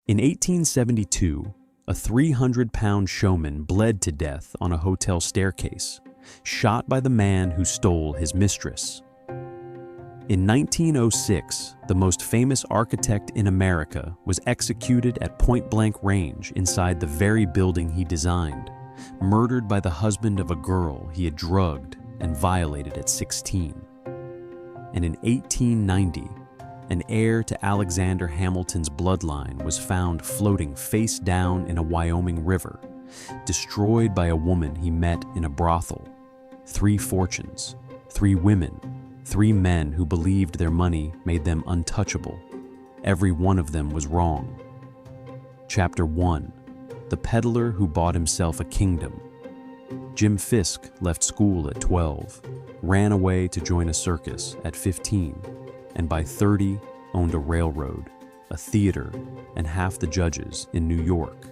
In 1872, a 300-pound showman bled to death on a hotel staircase, shot by the man who stole his mistress. In 1906, the most famous architect in America was executed at point-blank range inside the very building he designed, murdered by the husband of a girl he had drugged and violated at 16. And in 1890, an heir to Alexander Hamilton's bloodline was found floating face down in a Wyoming river, destroyed by a woman he met in a brothel. 3 fortunes, 3 women, 3 men who believed their money made them untouchable. Every one of them was wrong. Chapter 1. The Peddler Who Bought Himself a Kingdom. Jim Fisk left school at 12, ran away to join a circus at 15, and by 30 owned a railroad, a theater, and half the judges in New York.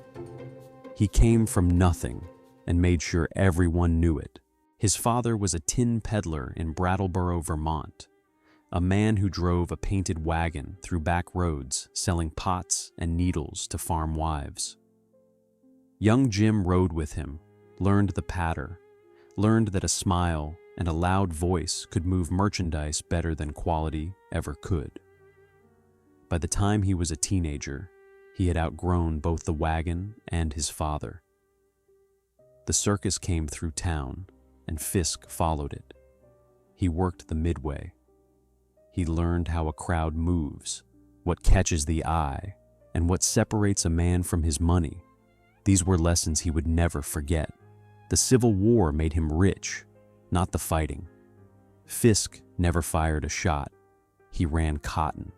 He came from nothing and made sure everyone knew it. His father was a tin peddler in Brattleboro, Vermont, a man who drove a painted wagon through back roads selling pots and needles to farm wives. Young Jim rode with him, learned the patter, learned that a smile and a loud voice could move merchandise better than quality ever could. By the time he was a teenager, he had outgrown both the wagon and his father. The circus came through town, and Fisk followed it. He worked the midway. He learned how a crowd moves, what catches the eye, and what separates a man from his money. These were lessons he would never forget. The Civil War made him rich, not the fighting. Fisk never fired a shot. He ran cotton.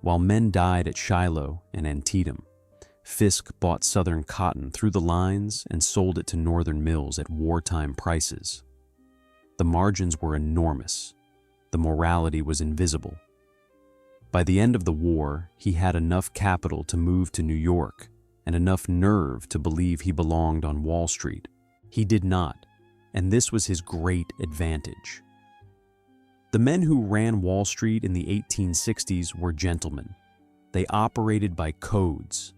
While men died at Shiloh and Antietam, Fisk bought Southern cotton through the lines and sold it to Northern mills at wartime prices. The margins were enormous. The morality was invisible. By the end of the war, he had enough capital to move to New York and enough nerve to believe he belonged on Wall Street. He did not, and this was his great advantage. The men who ran Wall Street in the 1860s were gentlemen. They operated by codes.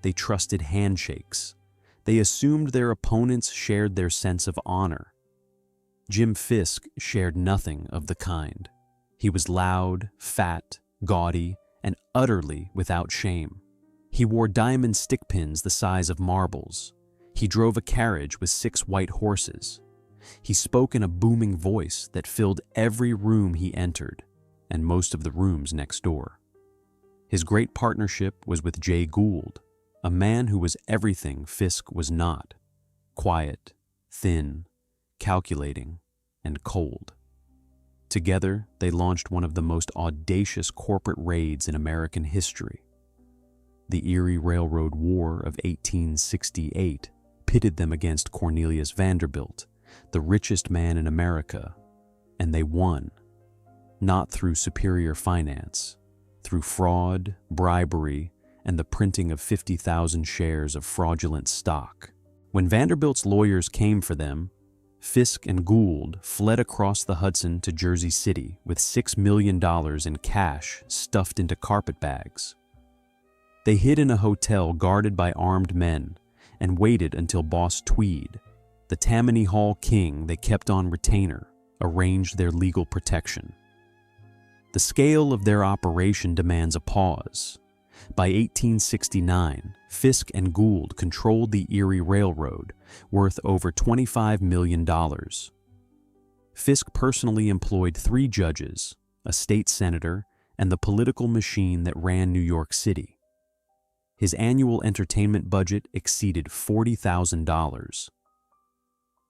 They trusted handshakes. They assumed their opponents shared their sense of honor. Jim Fisk shared nothing of the kind. He was loud, fat, gaudy, and utterly without shame. He wore diamond stick pins the size of marbles. He drove a carriage with 6 white horses. He spoke in a booming voice that filled every room he entered, and most of the rooms next door. His great partnership was with Jay Gould, a man who was everything Fisk was not: quiet, thin, calculating, and cold. Together, they launched one of the most audacious corporate raids in American history. The Erie Railroad War of 1868 pitted them against Cornelius Vanderbilt, the richest man in America, and they won, not through superior finance, through fraud, bribery, and the printing of 50,000 shares of fraudulent stock. When Vanderbilt's lawyers came for them, Fisk and Gould fled across the Hudson to Jersey City with $6 million in cash stuffed into carpet bags. They hid in a hotel guarded by armed men and waited until Boss Tweed, the Tammany Hall king they kept on retainer, arranged their legal protection. The scale of their operation demands a pause. By 1869, Fisk and Gould controlled the Erie Railroad, worth over $25 million. Fisk personally employed 3 judges, a state senator, and the political machine that ran New York City. His annual entertainment budget exceeded $40,000.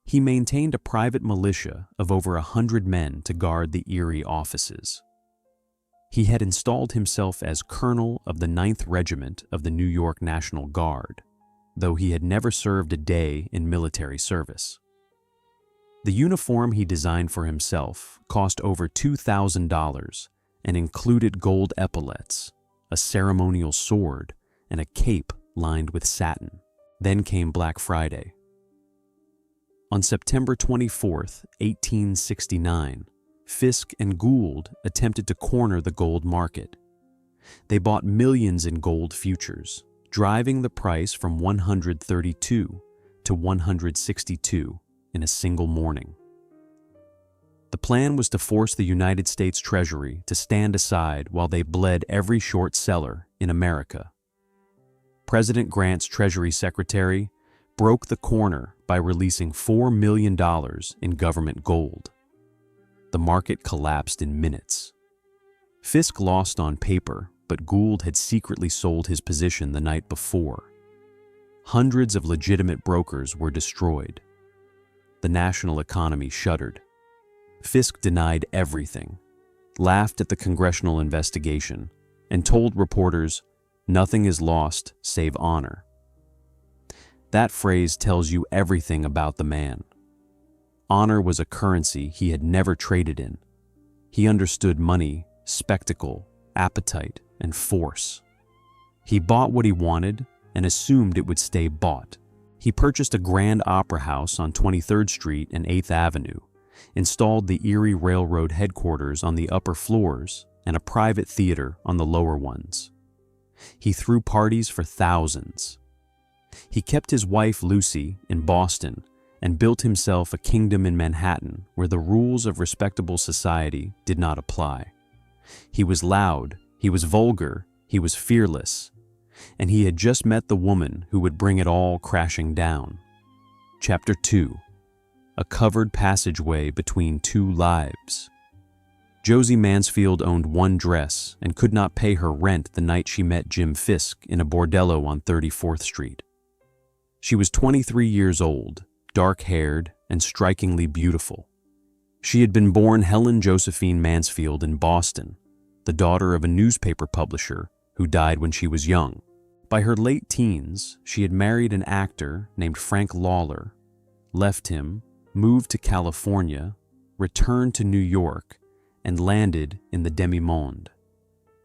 He maintained a private militia of over 100 men to guard the Erie offices. He had installed himself as colonel of the 9th Regiment of the New York National Guard, though he had never served a day in military service. The uniform he designed for himself cost over $2,000 and included gold epaulets, a ceremonial sword, and a cape lined with satin. Then came Black Friday. On September 24, 1869, Fisk and Gould attempted to corner the gold market. They bought millions in gold futures, driving the price from 132 to 162 in a single morning. The plan was to force the United States Treasury to stand aside while they bled every short seller in America. President Grant's Treasury Secretary broke the corner by releasing $4 million in government gold. The market collapsed in minutes. Fisk lost on paper, but Gould had secretly sold his position the night before. Hundreds of legitimate brokers were destroyed. The national economy shuddered. Fisk denied everything, laughed at the congressional investigation, and told reporters, "Nothing is lost save honor." That phrase tells you everything about the man. Honor was a currency he had never traded in. He understood money, spectacle, appetite, and force. He bought what he wanted and assumed it would stay bought. He purchased a grand opera house on 23rd Street and 8th Avenue, installed the Erie Railroad headquarters on the upper floors and a private theater on the lower ones. He threw parties for thousands. He kept his wife Lucy in Boston and built himself a kingdom in Manhattan where the rules of respectable society did not apply. He was loud, he was vulgar, he was fearless, and he had just met the woman who would bring it all crashing down. Chapter 2: A covered passageway between two lives. Josie Mansfield owned one dress and could not pay her rent the night she met Jim Fisk in a bordello on 34th Street. She was 23 years old, dark-haired, and strikingly beautiful. She had been born Helen Josephine Mansfield in Boston, the daughter of a newspaper publisher who died when she was young. By her late teens, she had married an actor named Frank Lawler, left him, moved to California, returned to New York, and landed in the demi-monde,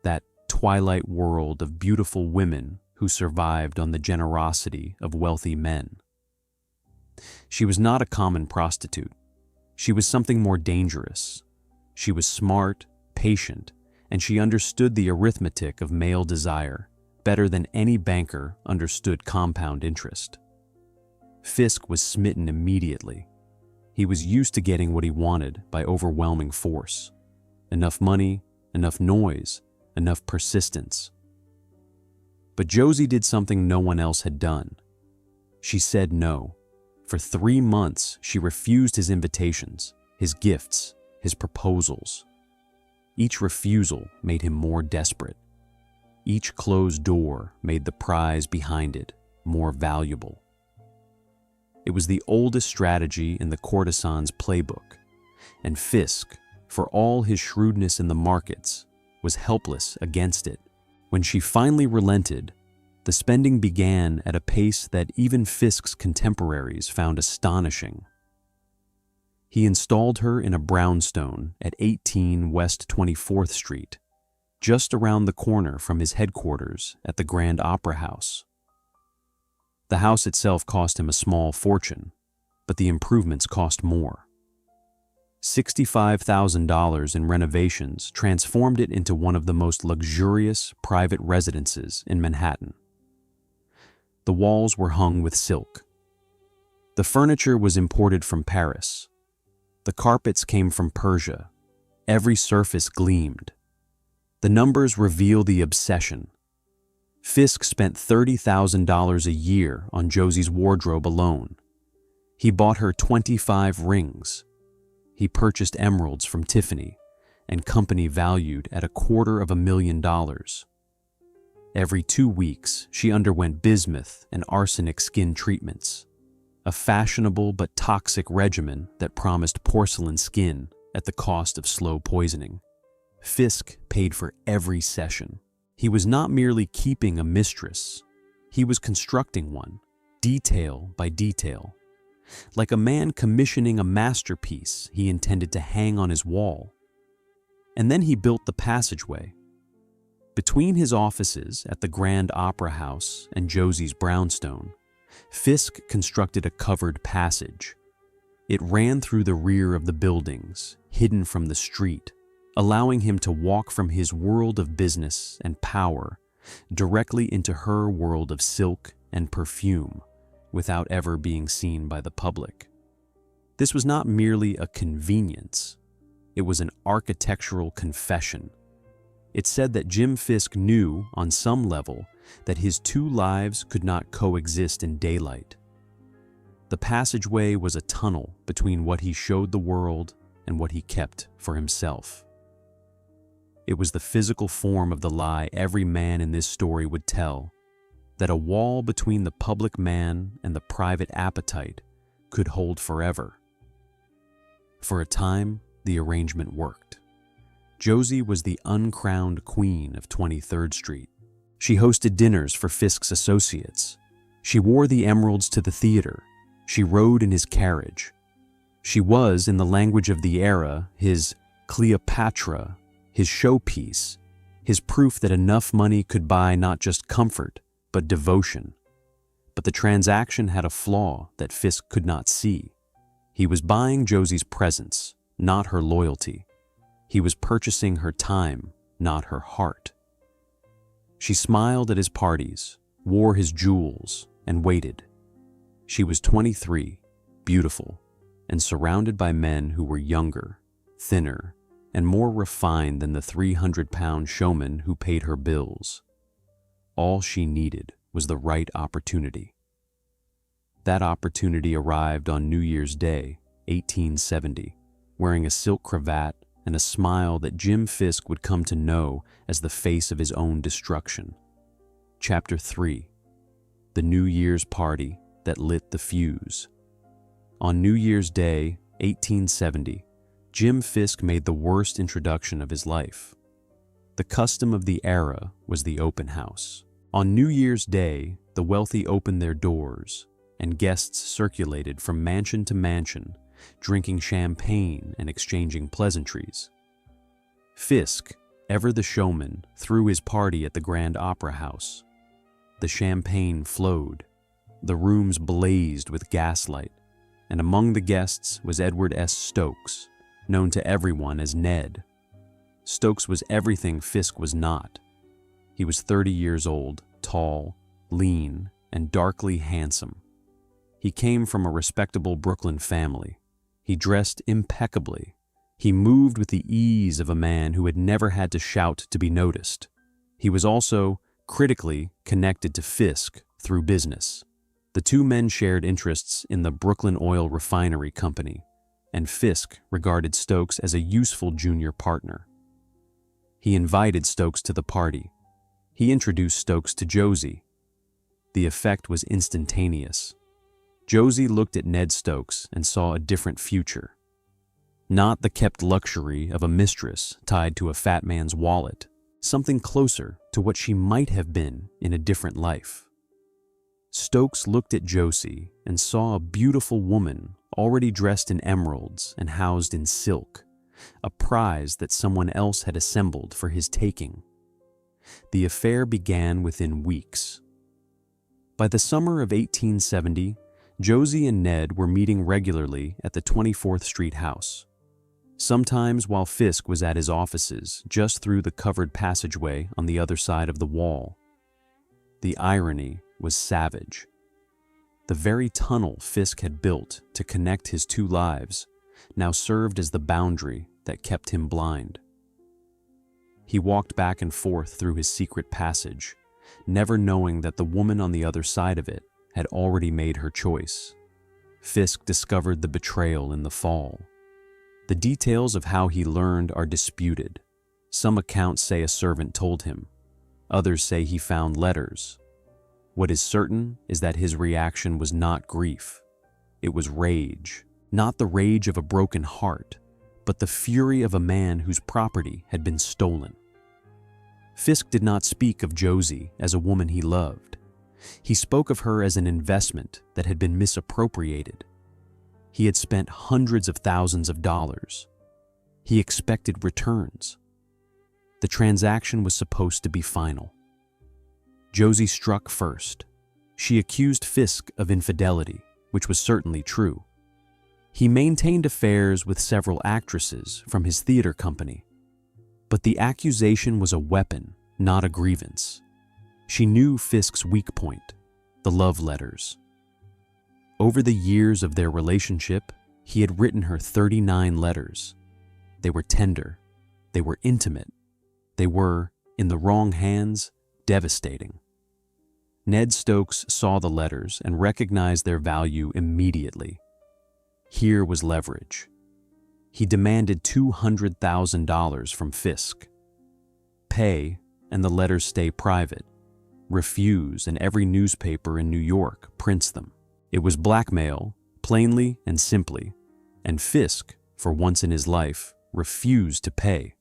that twilight world of beautiful women who survived on the generosity of wealthy men. She was not a common prostitute. She was something more dangerous. She was smart, patient, and she understood the arithmetic of male desire better than any banker understood compound interest. Fisk was smitten immediately. He was used to getting what he wanted by overwhelming force. Enough money, enough noise, enough persistence. But Josie did something no one else had done. She said no. For 3 months, she refused his invitations, his gifts, his proposals. Each refusal made him more desperate. Each closed door made the prize behind it more valuable. It was the oldest strategy in the courtesan's playbook, and Fisk, for all his shrewdness in the markets, was helpless against it. When she finally relented, the spending began at a pace that even Fisk's contemporaries found astonishing. He installed her in a brownstone at 18 West 24th Street, just around the corner from his headquarters at the Grand Opera House. The house itself cost him a small fortune, but the improvements cost more. $65,000 in renovations transformed it into one of the most luxurious private residences in Manhattan. The walls were hung with silk. The furniture was imported from Paris. The carpets came from Persia. Every surface gleamed. The numbers reveal the obsession. Fisk spent $30,000 a year on Josie's wardrobe alone. He bought her 25 rings. He purchased emeralds from Tiffany and company valued at $250,000. Every 2 weeks, she underwent bismuth and arsenic skin treatments, a fashionable but toxic regimen that promised porcelain skin at the cost of slow poisoning. Fisk paid for every session. He was not merely keeping a mistress, he was constructing one, detail by detail. Like a man commissioning a masterpiece he intended to hang on his wall. And then he built the passageway. Between his offices at the Grand Opera House and Josie's brownstone, Fisk constructed a covered passage. It ran through the rear of the buildings, hidden from the street, allowing him to walk from his world of business and power directly into her world of silk and perfume, without ever being seen by the public. This was not merely a convenience, it was an architectural confession. It said that Jim Fisk knew, on some level, that his two lives could not coexist in daylight. The passageway was a tunnel between what he showed the world and what he kept for himself. It was the physical form of the lie every man in this story would tell, that a wall between the public man and the private appetite could hold forever. For a time, the arrangement worked. Josie was the uncrowned queen of 23rd Street. She hosted dinners for Fisk's associates. She wore the emeralds to the theater. She rode in his carriage. She was, in the language of the era, his Cleopatra, his showpiece, his proof that enough money could buy not just comfort, but devotion. But the transaction had a flaw that Fisk could not see. He was buying Josie's presence, not her loyalty. He was purchasing her time, not her heart. She smiled at his parties, wore his jewels, and waited. She was 23, beautiful, and surrounded by men who were younger, thinner, and more refined than the 300-pound showman who paid her bills. All she needed was the right opportunity. That opportunity arrived on New Year's Day, 1870, wearing a silk cravat and a smile that Jim Fisk would come to know as the face of his own destruction. Chapter 3. The New Year's Party that Lit the Fuse. On New Year's Day, 1870, Jim Fisk made the worst introduction of his life. The custom of the era was the open house. On New Year's Day, the wealthy opened their doors, and guests circulated from mansion to mansion, drinking champagne and exchanging pleasantries. Fisk, ever the showman, threw his party at the Grand Opera House. The champagne flowed, the rooms blazed with gaslight, and among the guests was Edward S. Stokes, known to everyone as Ned. Stokes was everything Fisk was not. He was 30 years old, tall, lean, and darkly handsome. He came from a respectable Brooklyn family. He dressed impeccably. He moved with the ease of a man who had never had to shout to be noticed. He was also, critically, connected to Fisk through business. The two men shared interests in the Brooklyn Oil Refinery Company, and Fisk regarded Stokes as a useful junior partner. He invited Stokes to the party. He introduced Stokes to Josie. The effect was instantaneous. Josie looked at Ned Stokes and saw a different future. Not the kept luxury of a mistress tied to a fat man's wallet, something closer to what she might have been in a different life. Stokes looked at Josie and saw a beautiful woman already dressed in emeralds and housed in silk, a prize that someone else had assembled for his taking. The affair began within weeks. By the summer of 1870, Josie and Ned were meeting regularly at the 24th Street house. Sometimes while Fisk was at his offices, just through the covered passageway on the other side of the wall. The irony was savage. The very tunnel Fisk had built to connect his two lives now served as the boundary that kept him blind. He walked back and forth through his secret passage, never knowing that the woman on the other side of it had already made her choice. Fisk discovered the betrayal in the fall. The details of how he learned are disputed. Some accounts say a servant told him. Others say he found letters. What is certain is that his reaction was not grief. It was rage. Not the rage of a broken heart, but the fury of a man whose property had been stolen. Fisk did not speak of Josie as a woman he loved. He spoke of her as an investment that had been misappropriated. He had spent hundreds of thousands of dollars. He expected returns. The transaction was supposed to be final. Josie struck first. She accused Fisk of infidelity, which was certainly true. He maintained affairs with several actresses from his theater company. But the accusation was a weapon, not a grievance. She knew Fisk's weak point, the love letters. Over the years of their relationship, he had written her 39 letters. They were tender. They were intimate. They were, in the wrong hands, devastating. Ned Stokes saw the letters and recognized their value immediately. Here was leverage. He demanded $200,000 from Fisk. Pay, and the letters stay private. Refuse, and every newspaper in New York prints them. It was blackmail, plainly and simply, and Fisk, for once in his life, refused to pay.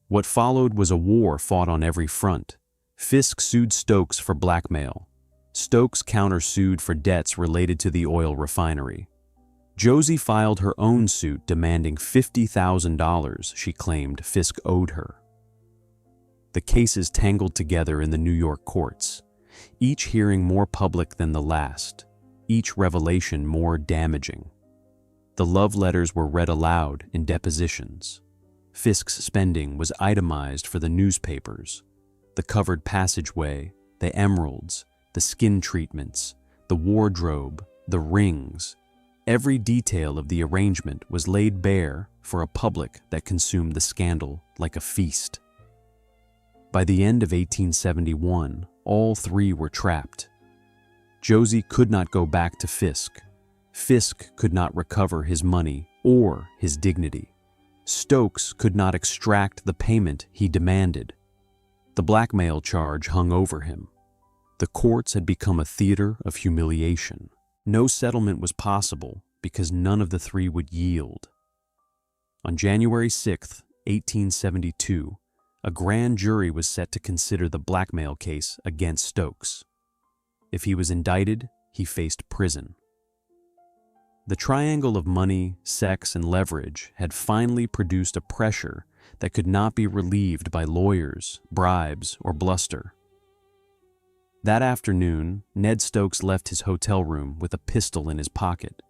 What followed was a war fought on every front. Fisk sued Stokes for blackmail. Stokes countersued for debts related to the oil refinery. Josie filed her own suit demanding $50,000 she claimed Fisk owed her. The cases tangled together in the New York courts, each hearing more public than the last, each revelation more damaging. The love letters were read aloud in depositions. Fisk's spending was itemized for the newspapers. The covered passageway, the emeralds, the skin treatments, the wardrobe, the rings. Every detail of the arrangement was laid bare for a public that consumed the scandal like a feast. By the end of 1871, all three were trapped. Josie could not go back to Fisk. Fisk could not recover his money or his dignity. Stokes could not extract the payment he demanded. The blackmail charge hung over him. The courts had become a theater of humiliation. No settlement was possible because none of the three would yield. On January 6, 1872, a grand jury was set to consider the blackmail case against Stokes. If he was indicted, he faced prison. The triangle of money, sex, and leverage had finally produced a pressure that could not be relieved by lawyers, bribes, or bluster. That afternoon, Ned Stokes left his hotel room with a pistol in his pocket.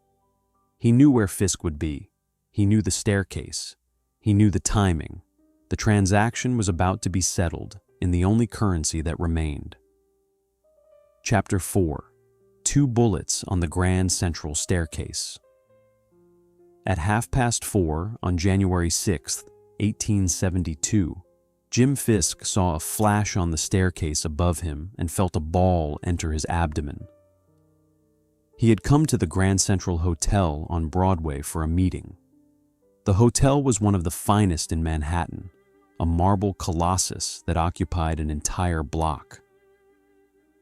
He knew where Fisk would be. He knew the staircase. He knew the timing. The transaction was about to be settled in the only currency that remained. Chapter 4. 2 bullets on the Grand Central Staircase. At 4:30 on January 6, 1872, Jim Fisk saw a flash on the staircase above him and felt a ball enter his abdomen. He had come to the Grand Central Hotel on Broadway for a meeting. The hotel was one of the finest in Manhattan, a marble colossus that occupied an entire block.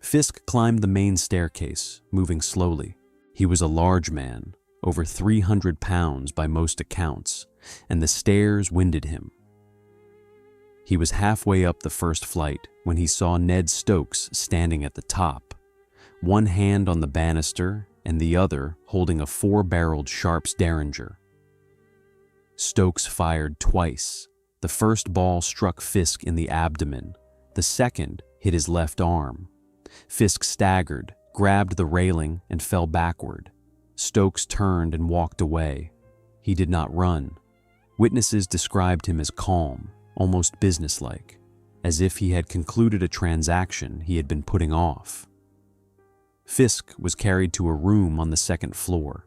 Fisk climbed the main staircase, moving slowly. He was a large man, over 300 pounds by most accounts, and the stairs winded him. He was halfway up the first flight when he saw Ned Stokes standing at the top, one hand on the banister and the other holding a 4-barreled Sharps Derringer. Stokes fired twice. The first ball struck Fisk in the abdomen. The second hit his left arm. Fisk staggered, grabbed the railing, and fell backward. Stokes turned and walked away. He did not run. Witnesses described him as calm, almost businesslike, as if he had concluded a transaction he had been putting off. Fisk was carried to a room on the second floor.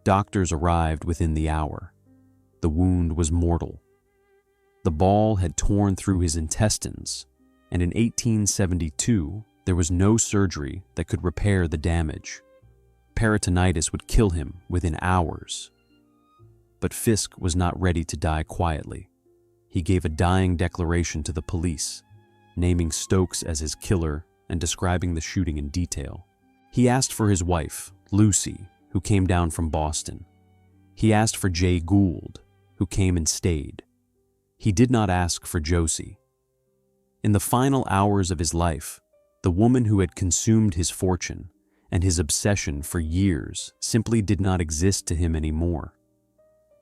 Doctors arrived within the hour. The wound was mortal. The ball had torn through his intestines, and in 1872, there was no surgery that could repair the damage. Peritonitis would kill him within hours. But Fisk was not ready to die quietly. He gave a dying declaration to the police, naming Stokes as his killer and describing the shooting in detail. He asked for his wife, Lucy, who came down from Boston. He asked for Jay Gould, who came and stayed. He did not ask for Josie. In the final hours of his life, the woman who had consumed his fortune and his obsession for years simply did not exist to him anymore.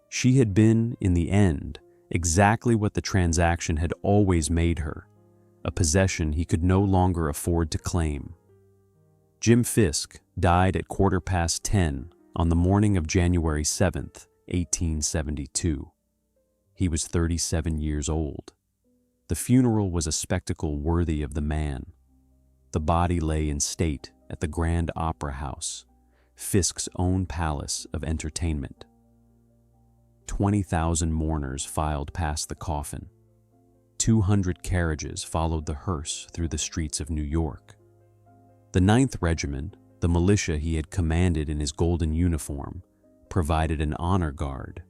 She had been, in the end, exactly what the transaction had always made her, a possession he could no longer afford to claim. Jim Fisk died at 10:15 on the morning of January 7th, 1872. He was 37 years old. The funeral was a spectacle worthy of the man. The body lay in state at the Grand Opera House, Fisk's own palace of entertainment. 20,000 mourners filed past the coffin. 200 carriages followed the hearse through the streets of New York. The 9th Regiment, the militia he had commanded in his golden uniform, provided an honor guard.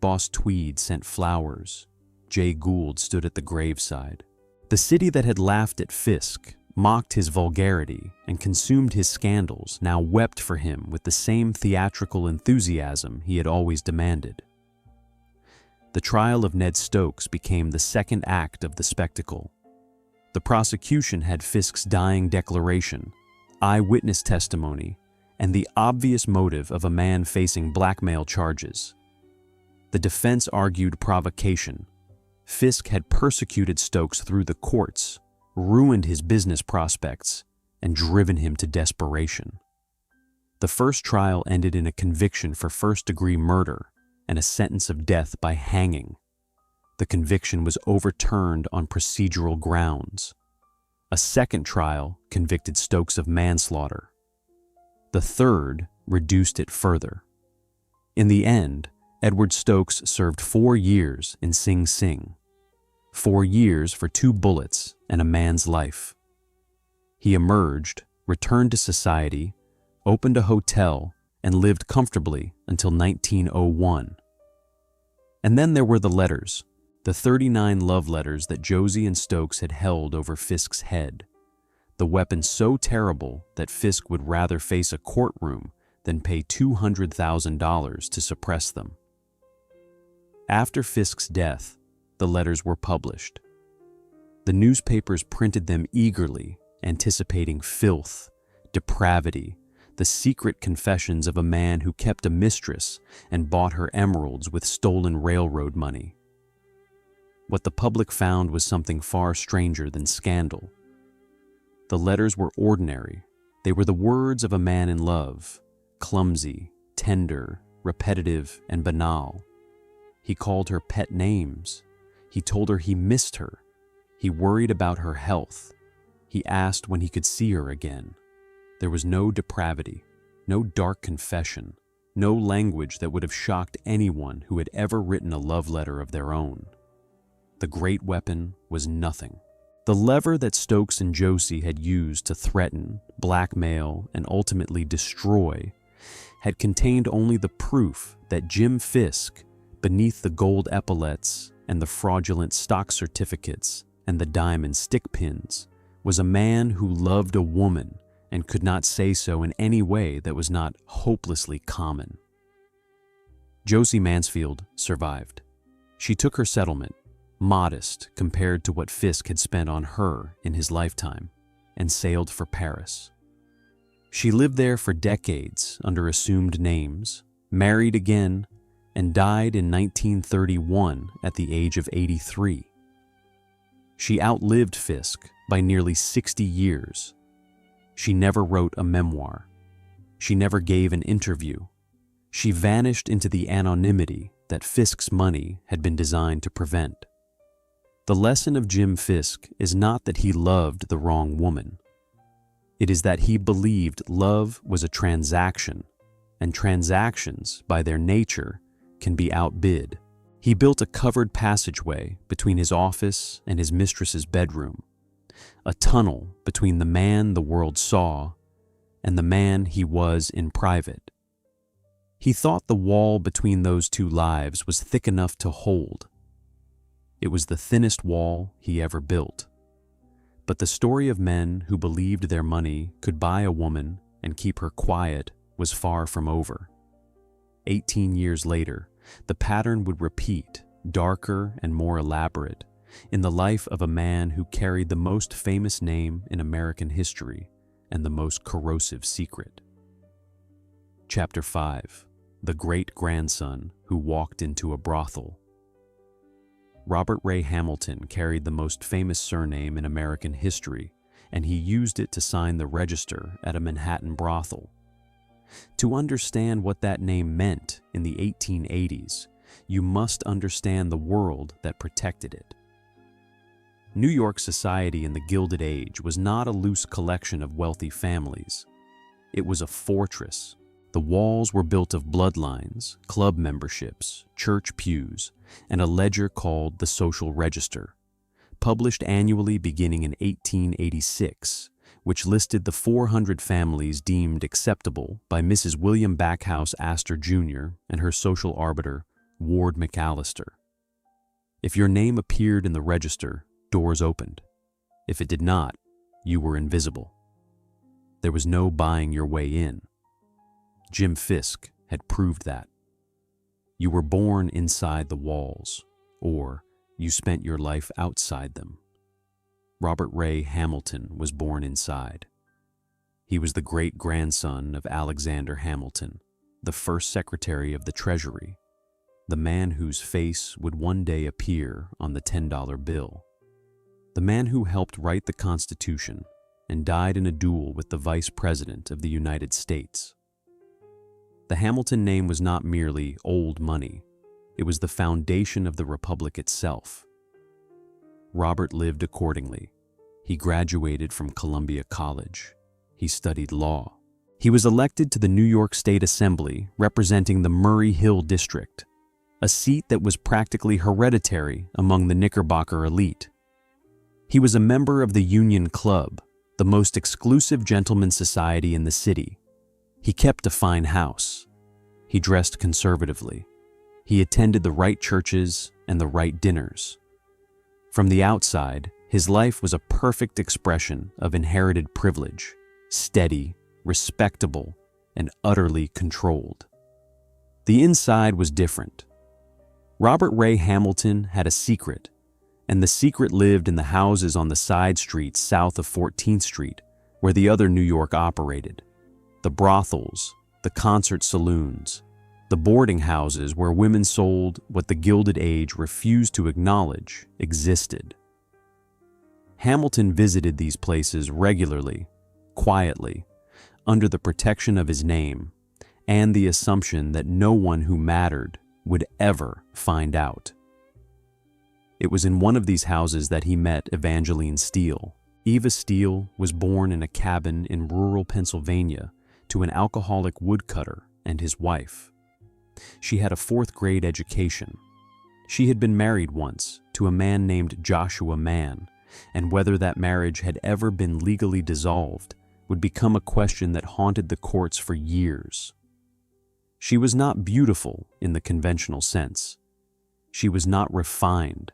Boss Tweed sent flowers. Jay Gould stood at the graveside. The city that had laughed at Fisk, mocked his vulgarity, and consumed his scandals now wept for him with the same theatrical enthusiasm he had always demanded. The trial of Ned Stokes became the second act of the spectacle. The prosecution had Fisk's dying declaration, eyewitness testimony, and the obvious motive of a man facing blackmail charges. The defense argued provocation. Fisk had persecuted Stokes through the courts, ruined his business prospects, and driven him to desperation. The first trial ended in a conviction for first-degree murder and a sentence of death by hanging. The conviction was overturned on procedural grounds. A second trial convicted Stokes of manslaughter. The third reduced it further. In the end, Edward Stokes served 4 years in Sing Sing. 4 years for 2 bullets and a man's life. He emerged, returned to society, opened a hotel, and lived comfortably until 1901. And then there were the letters, the 39 love letters that Josie and Stokes had held over Fisk's head, the weapon so terrible that Fisk would rather face a courtroom than pay $200,000 to suppress them. After Fisk's death, the letters were published. The newspapers printed them eagerly, anticipating filth, depravity, the secret confessions of a man who kept a mistress and bought her emeralds with stolen railroad money. What the public found was something far stranger than scandal. The letters were ordinary. They were the words of a man in love, clumsy, tender, repetitive, and banal. He called her pet names. He told her he missed her. He worried about her health. He asked when he could see her again. There was no depravity, no dark confession, no language that would have shocked anyone who had ever written a love letter of their own. The great weapon was nothing. The lever that Stokes and Josie had used to threaten, blackmail, and ultimately destroy had contained only the proof that Jim Fisk, beneath the gold epaulets and the fraudulent stock certificates and the diamond stick pins, was a man who loved a woman and could not say so in any way that was not hopelessly common. Josie Mansfield survived. She took her settlement, modest compared to what Fisk had spent on her in his lifetime, and sailed for Paris. She lived there for decades under assumed names, married again, and died in 1931 at the age of 83. She outlived Fisk by nearly 60 years. She never wrote a memoir. She never gave an interview. She vanished into the anonymity that Fisk's money had been designed to prevent. The lesson of Jim Fisk is not that he loved the wrong woman. It is that he believed love was a transaction, and transactions, by their nature, can be outbid. He built a covered passageway between his office and his mistress's bedroom, a tunnel between the man the world saw and the man he was in private. He thought the wall between those two lives was thick enough to hold. It was the thinnest wall he ever built. But the story of men who believed their money could buy a woman and keep her quiet was far from over. 18 years later, the pattern would repeat, darker and more elaborate, in the life of a man who carried the most famous name in American history and the most corrosive secret. Chapter 5. The Great-Grandson Who Walked into a Brothel. Robert Ray Hamilton carried the most famous surname in American history, and he used it to sign the register at a Manhattan brothel. To understand what that name meant in the 1880s, you must understand the world that protected it. New York society in the Gilded Age was not a loose collection of wealthy families. It was a fortress. The walls were built of bloodlines, club memberships, church pews, and a ledger called the Social Register, published annually beginning in 1886, which listed the 400 families deemed acceptable by Mrs. William Backhouse Astor Jr. and her social arbiter, Ward McAllister. If your name appeared in the register, doors opened. If it did not, you were invisible. There was no buying your way in. Jim Fisk had proved that. You were born inside the walls, or you spent your life outside them. Robert Ray Hamilton was born inside. He was the great-grandson of Alexander Hamilton, the first Secretary of the Treasury, the man whose face would one day appear on the $10 bill, the man who helped write the Constitution and died in a duel with the Vice President of the United States. The Hamilton name was not merely old money, it was the foundation of the Republic itself. Robert lived accordingly. He graduated from Columbia College. He studied law. He was elected to the New York State Assembly representing the Murray Hill District, a seat that was practically hereditary among the Knickerbocker elite. He was a member of the Union Club, the most exclusive gentlemen's society in the city. He kept a fine house. He dressed conservatively. He attended the right churches and the right dinners. From the outside, his life was a perfect expression of inherited privilege, steady, respectable, and utterly controlled. The inside was different. Robert Ray Hamilton had a secret, and the secret lived in the houses on the side streets south of 14th Street, where the other New York operated. The brothels, the concert saloons, the boarding houses where women sold what the Gilded Age refused to acknowledge existed. Hamilton visited these places regularly, quietly, under the protection of his name and the assumption that no one who mattered would ever find out. It was in one of these houses that he met Evangeline Steele. Eva Steele was born in a cabin in rural Pennsylvania to an alcoholic woodcutter and his wife. She had a fourth-grade education. She had been married once to a man named Joshua Mann, and whether that marriage had ever been legally dissolved would become a question that haunted the courts for years. She was not beautiful in the conventional sense. She was not refined.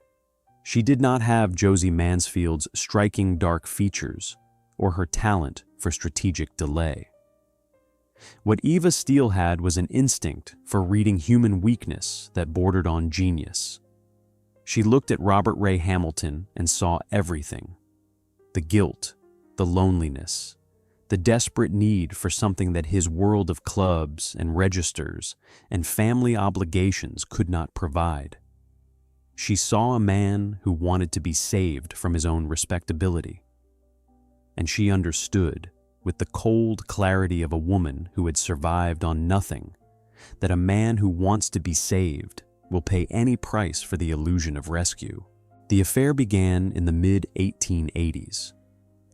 She did not have Josie Mansfield's striking dark features or her talent for strategic delay. What Eva Steele had was an instinct for reading human weakness that bordered on genius. She looked at Robert Ray Hamilton and saw everything: the guilt, the loneliness, the desperate need for something that his world of clubs and registers and family obligations could not provide. She saw a man who wanted to be saved from his own respectability. And she understood, with the cold clarity of a woman who had survived on nothing, that a man who wants to be saved will pay any price for the illusion of rescue. The affair began in the mid-1880s.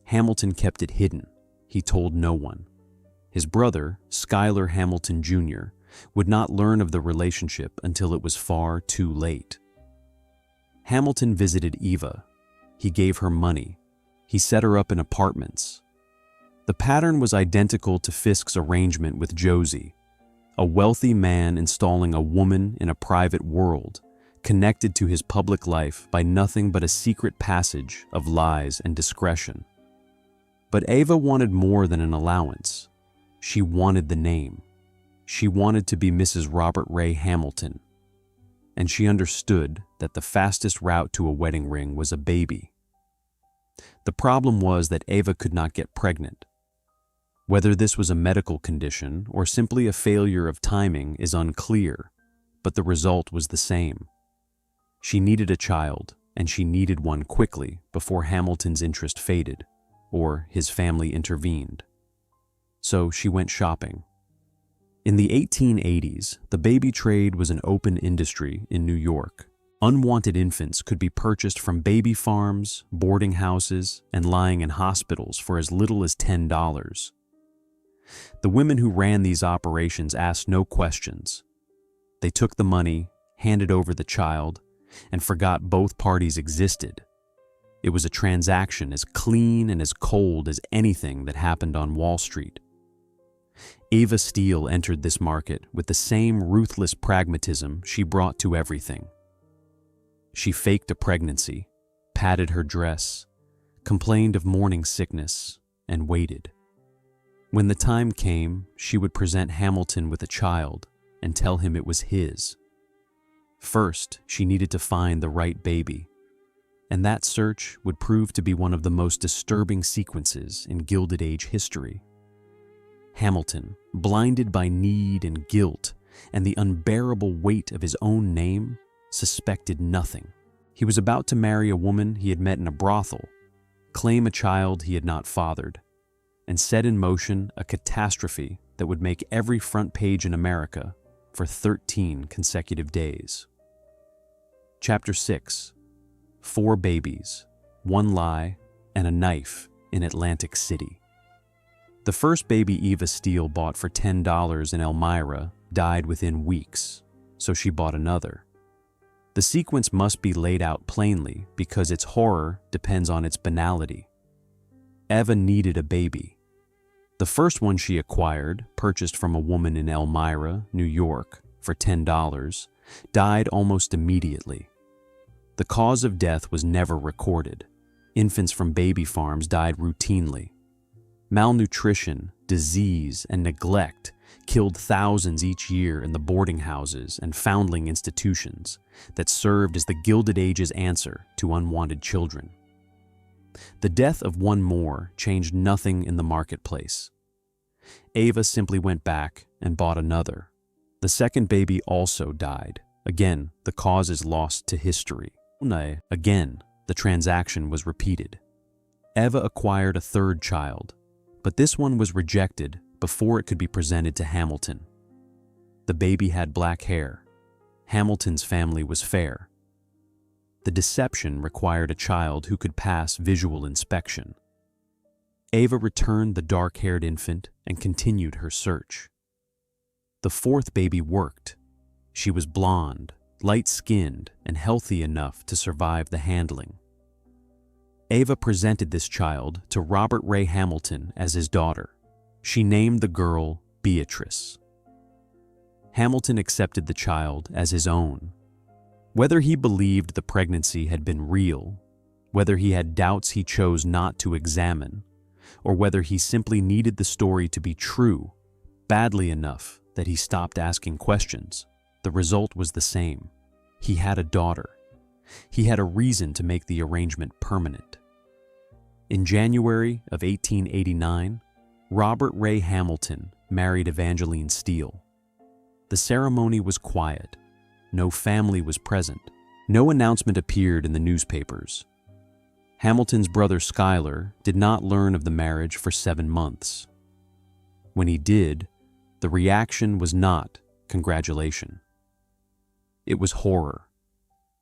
Hamilton kept it hidden. He told no one. His brother, Schuyler Hamilton Jr., would not learn of the relationship until it was far too late. Hamilton visited Eva. He gave her money. He set her up in apartments. The pattern was identical to Fisk's arrangement with Josie, a wealthy man installing a woman in a private world, connected to his public life by nothing but a secret passage of lies and discretion. But Eva wanted more than an allowance. She wanted the name. She wanted to be Mrs. Robert Ray Hamilton. And she understood that the fastest route to a wedding ring was a baby. The problem was that Eva could not get pregnant. Whether this was a medical condition or simply a failure of timing is unclear, but the result was the same. She needed a child, and she needed one quickly before Hamilton's interest faded, or his family intervened. So she went shopping. In the 1880s, the baby trade was an open industry in New York. Unwanted infants could be purchased from baby farms, boarding houses, and lying in hospitals for as little as $10. The women who ran these operations asked no questions. They took the money, handed over the child, and forgot both parties existed. It was a transaction as clean and as cold as anything that happened on Wall Street. Ava Steele entered this market with the same ruthless pragmatism she brought to everything. She faked a pregnancy, padded her dress, complained of morning sickness, and waited. When the time came, she would present Hamilton with a child and tell him it was his. First, she needed to find the right baby, and that search would prove to be one of the most disturbing sequences in Gilded Age history. Hamilton, blinded by need and guilt and the unbearable weight of his own name, suspected nothing. He was about to marry a woman he had met in a brothel, claim a child he had not fathered, and set in motion a catastrophe that would make every front page in America for 13 consecutive days. Chapter 6. 4 babies, 1 lie, and a knife in Atlantic City. The first baby Ava Steele bought for $10 in Elmira died within weeks, so she bought another. The sequence must be laid out plainly because its horror depends on its banality. Eva needed a baby. The first one she acquired, purchased from a woman in Elmira, New York, for $10, died almost immediately. The cause of death was never recorded. Infants from baby farms died routinely. Malnutrition, disease, and neglect killed thousands each year in the boarding houses and foundling institutions that served as the Gilded Age's answer to unwanted children. The death of one more changed nothing in the marketplace. Ava simply went back and bought another. The second baby also died. Again, the cause is lost to history. Again, the transaction was repeated. Eva acquired a third child, but this one was rejected before it could be presented to Hamilton. The baby had black hair. Hamilton's family was fair. The deception required a child who could pass visual inspection. Ava returned the dark-haired infant and continued her search. The fourth baby worked. She was blonde, light-skinned, and healthy enough to survive the handling. Ava presented this child to Robert Ray Hamilton as his daughter. She named the girl Beatrice. Hamilton accepted the child as his own. Whether he believed the pregnancy had been real, whether he had doubts he chose not to examine, or whether he simply needed the story to be true, badly enough that he stopped asking questions, the result was the same. He had a daughter. He had a reason to make the arrangement permanent. In January of 1889, Robert Ray Hamilton married Evangeline Steele. The ceremony was quiet. No family was present. No announcement appeared in the newspapers. Hamilton's brother Schuyler did not learn of the marriage for 7 months. When he did, the reaction was not congratulation. It was horror.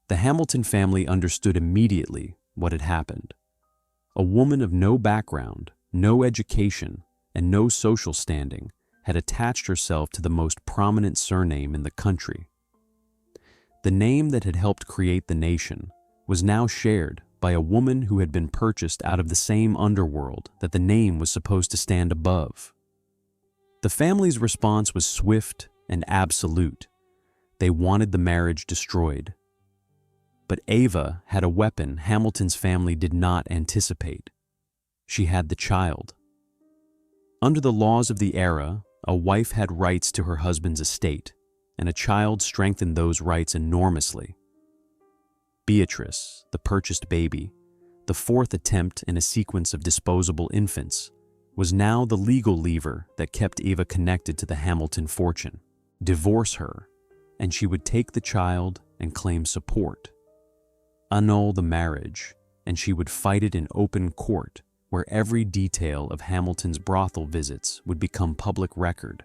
The Hamilton family understood immediately what had happened. A woman of no background, no education, and no social standing had attached herself to the most prominent surname in the country. The name that had helped create the nation was now shared by a woman who had been purchased out of the same underworld that the name was supposed to stand above. The family's response was swift and absolute. They wanted the marriage destroyed. But Ava had a weapon Hamilton's family did not anticipate. She had the child. Under the laws of the era, a wife had rights to her husband's estate, and a child strengthened those rights enormously. Beatrice, the purchased baby, the fourth attempt in a sequence of disposable infants, was now the legal lever that kept Ava connected to the Hamilton fortune. Divorce her, and she would take the child and claim support. Annul the marriage, and she would fight it in open court, where every detail of Hamilton's brothel visits would become public record.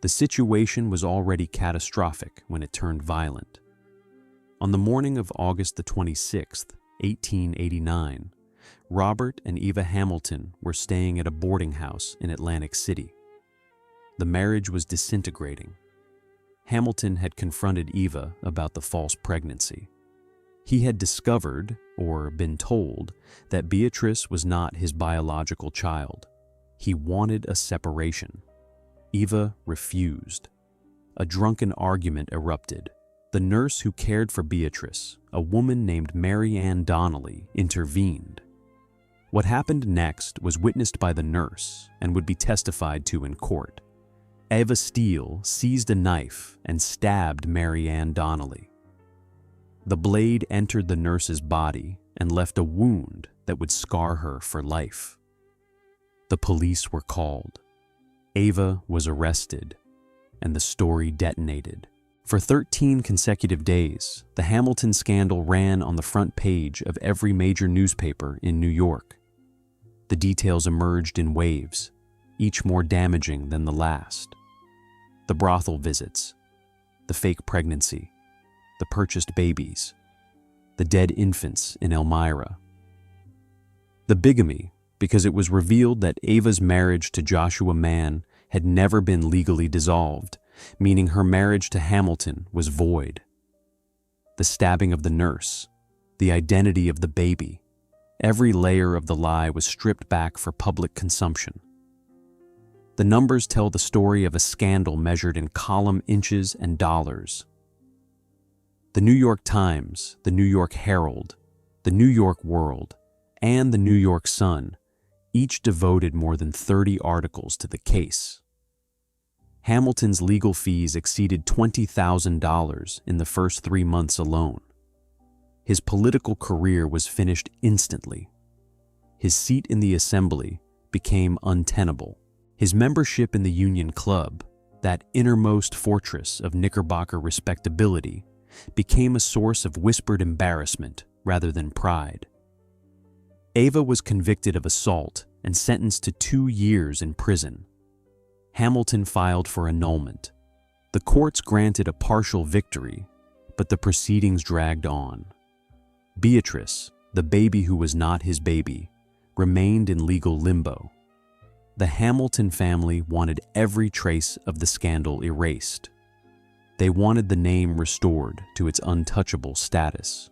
The situation was already catastrophic when it turned violent. On the morning of August the 26th, 1889, Robert and Eva Hamilton were staying at a boarding house in Atlantic City. The marriage was disintegrating. Hamilton had confronted Eva about the false pregnancy. He had discovered, or been told, that Beatrice was not his biological child. He wanted a separation. Eva refused. A drunken argument erupted. The nurse who cared for Beatrice, a woman named Mary Ann Donnelly, intervened. What happened next was witnessed by the nurse and would be testified to in court. Eva Steele seized a knife and stabbed Mary Ann Donnelly. The blade entered the nurse's body and left a wound that would scar her for life. The police were called. Eva was arrested, and the story detonated. For 13 consecutive days, the Hamilton scandal ran on the front page of every major newspaper in New York. The details emerged in waves, each more damaging than the last. The brothel visits, the fake pregnancy, the purchased babies, the dead infants in Elmira. The bigamy, because it was revealed that Eva's marriage to Joshua Mann had never been legally dissolved, meaning her marriage to Hamilton was void. The stabbing of the nurse, the identity of the baby, every layer of the lie was stripped back for public consumption. The numbers tell the story of a scandal measured in column inches and dollars. The New York Times, the New York Herald, the New York World, and the New York Sun each devoted more than 30 articles to the case. Hamilton's legal fees exceeded $20,000 in the first 3 months alone. His political career was finished instantly. His seat in the Assembly became untenable. His membership in the Union Club, that innermost fortress of Knickerbocker respectability, became a source of whispered embarrassment rather than pride. Eva was convicted of assault and sentenced to 2 years in prison. Hamilton filed for annulment. The courts granted a partial victory, but the proceedings dragged on. Beatrice, the baby who was not his baby, remained in legal limbo. The Hamilton family wanted every trace of the scandal erased. They wanted the name restored to its untouchable status.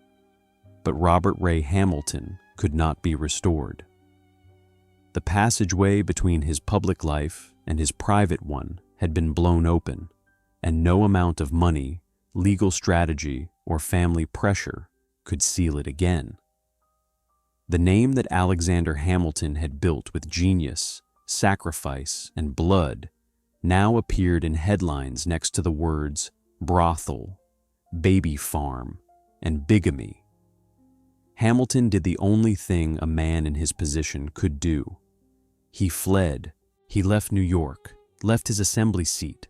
But Robert Ray Hamilton could not be restored. The passageway between his public life and his private one had been blown open, and no amount of money, legal strategy, or family pressure could seal it again. The name that Alexander Hamilton had built with genius, sacrifice, and blood now appeared in headlines next to the words brothel, baby farm, and bigamy. Hamilton did the only thing a man in his position could do. He fled. He left New York, left his assembly seat,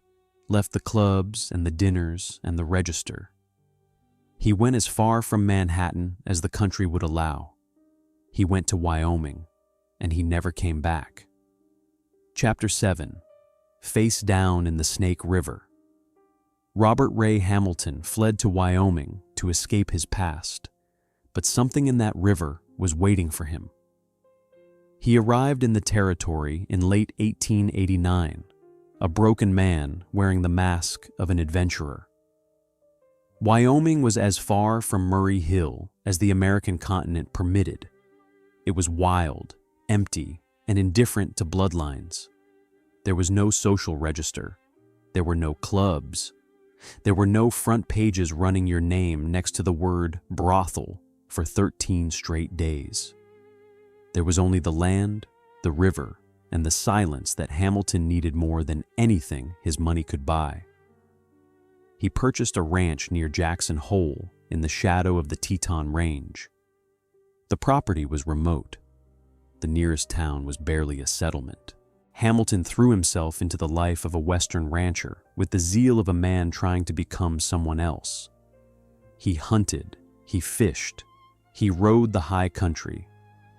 left the clubs and the dinners and the register. He went as far from Manhattan as the country would allow. He went to Wyoming, and he never came back. Chapter 7. Face Down in the Snake River. Robert Ray Hamilton fled to Wyoming to escape his past, but something in that river was waiting for him. He arrived in the territory in late 1889, a broken man wearing the mask of an adventurer. Wyoming was as far from Murray Hill as the American continent permitted. It was wild, empty, and indifferent to bloodlines. There was no social register. There were no clubs. There were no front pages running your name next to the word brothel for 13 straight days. There was only the land, the river, and the silence that Hamilton needed more than anything his money could buy. He purchased a ranch near Jackson Hole in the shadow of the Teton Range. The property was remote. The nearest town was barely a settlement. Hamilton threw himself into the life of a Western rancher with the zeal of a man trying to become someone else. He hunted, he fished, he rode the high country.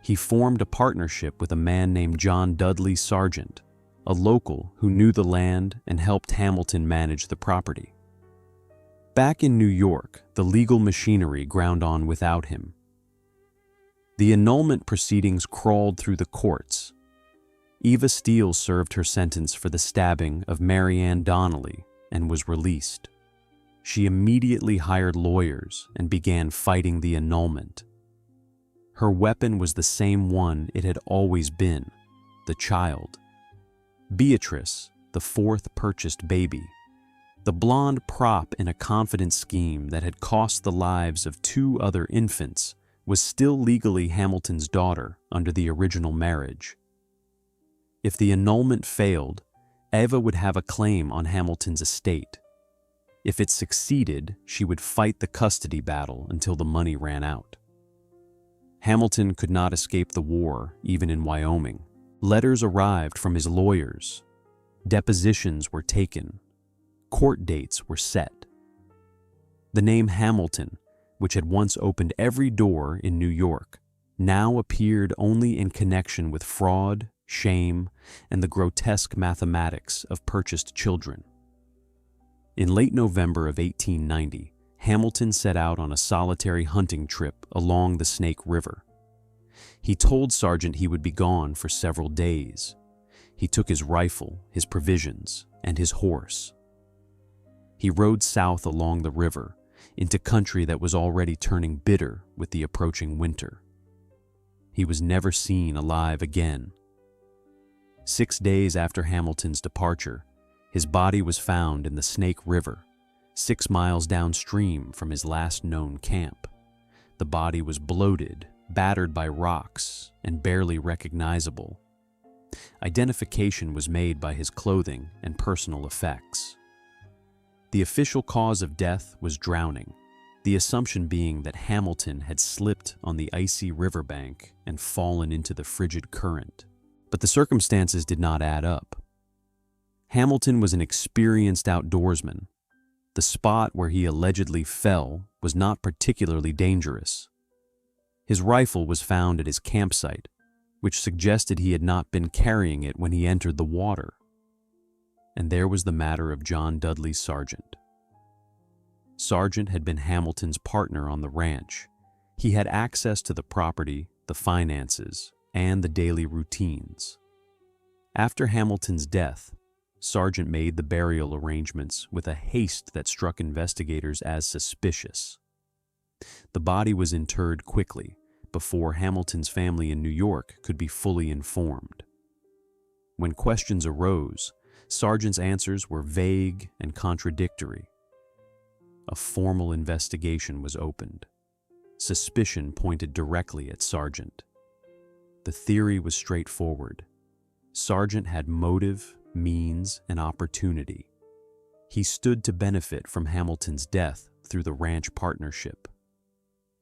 He formed a partnership with a man named John Dudley Sargent, a local who knew the land and helped Hamilton manage the property. Back in New York, the legal machinery ground on without him. The annulment proceedings crawled through the courts. Eva Steele served her sentence for the stabbing of Marianne Donnelly and was released. She immediately hired lawyers and began fighting the annulment. Her weapon was the same one it had always been, the child. Beatrice, the fourth purchased baby, the blonde prop in a confident scheme that had cost the lives of 2 other infants, was still legally Hamilton's daughter under the original marriage. If the annulment failed, Eva would have a claim on Hamilton's estate. If it succeeded, she would fight the custody battle until the money ran out. Hamilton could not escape the war, even in Wyoming. Letters arrived from his lawyers. Depositions were taken. Court dates were set. The name Hamilton, which had once opened every door in New York, now appeared only in connection with fraud, shame, and the grotesque mathematics of purchased children. In late November of 1890, Hamilton set out on a solitary hunting trip along the Snake River. He told Sargent he would be gone for several days. He took his rifle, his provisions, and his horse. He rode south along the river, into country that was already turning bitter with the approaching winter. He was never seen alive again. 6 days after Hamilton's departure, his body was found in the Snake River, 6 miles downstream from his last known camp. The body was bloated, battered by rocks, and barely recognizable. Identification was made by his clothing and personal effects. The official cause of death was drowning, the assumption being that Hamilton had slipped on the icy riverbank and fallen into the frigid current. But the circumstances did not add up. Hamilton was an experienced outdoorsman. The spot where he allegedly fell was not particularly dangerous. His rifle was found at his campsite, which suggested he had not been carrying it when he entered the water. And there was the matter of John Dudley Sargent. Sargent had been Hamilton's partner on the ranch. He had access to the property, the finances, and the daily routines. After Hamilton's death, Sargent made the burial arrangements with a haste that struck investigators as suspicious. The body was interred quickly, before Hamilton's family in New York could be fully informed. When questions arose, Sargent's answers were vague and contradictory. A formal investigation was opened. Suspicion pointed directly at Sargent. The theory was straightforward. Sargent had motive, means, and opportunity. He stood to benefit from Hamilton's death through the ranch partnership.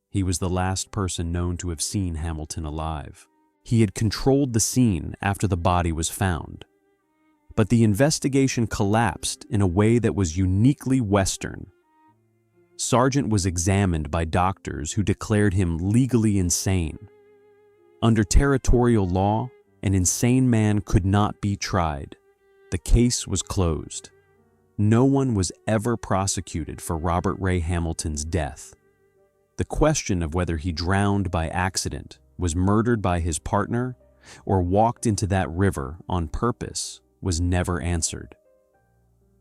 He was the last person known to have seen Hamilton alive. He had controlled the scene after the body was found. But the investigation collapsed in a way that was uniquely Western. Sargent was examined by doctors who declared him legally insane. Under territorial law, an insane man could not be tried. The case was closed. No one was ever prosecuted for Robert Ray Hamilton's death. The question of whether he drowned by accident, was murdered by his partner, or walked into that river on purpose was never answered.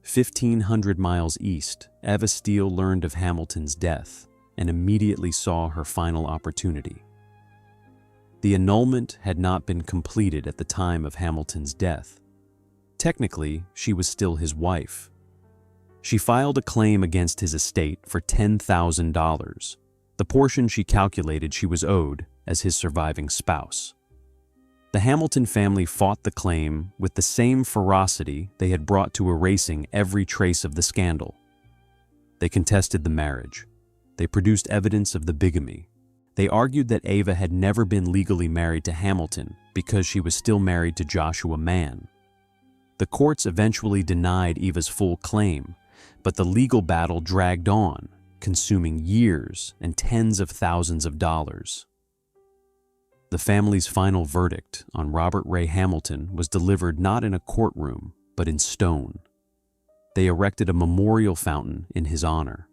1,500 miles east, Eva Steele learned of Hamilton's death and immediately saw her final opportunity. The annulment had not been completed at the time of Hamilton's death. Technically, she was still his wife. She filed a claim against his estate for $10,000, the portion she calculated she was owed as his surviving spouse. The Hamilton family fought the claim with the same ferocity they had brought to erasing every trace of the scandal. They contested the marriage. They produced evidence of the bigamy. They argued that Eva had never been legally married to Hamilton because she was still married to Joshua Mann. The courts eventually denied Eva's full claim, but the legal battle dragged on, consuming years and tens of thousands of dollars. The family's final verdict on Robert Ray Hamilton was delivered not in a courtroom, but in stone. They erected a memorial fountain in his honor.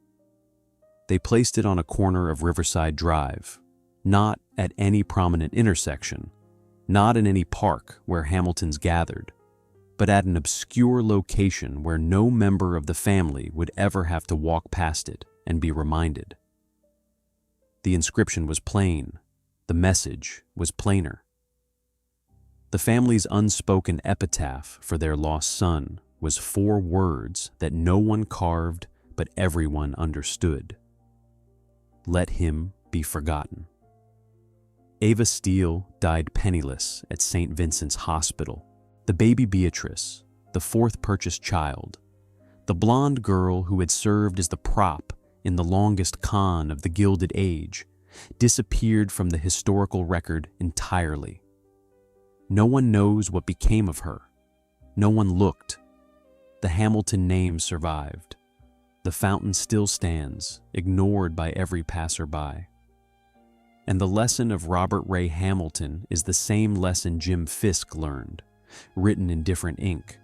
They placed it on a corner of Riverside Drive, not at any prominent intersection, not in any park where Hamiltons gathered, but at an obscure location where no member of the family would ever have to walk past it and be reminded. The inscription was plain. The message was plainer. The family's unspoken epitaph for their lost son was 4 words that no one carved but everyone understood. Let him be forgotten. Ava Steele died penniless at St. Vincent's Hospital. The baby Beatrice, the 4th purchased child, the blonde girl who had served as the prop in the longest con of the Gilded Age, disappeared from the historical record entirely. No one knows what became of her. No one looked. The Hamilton name survived. The fountain still stands, ignored by every passerby. And the lesson of Robert Ray Hamilton is the same lesson Jim Fisk learned, written in different ink.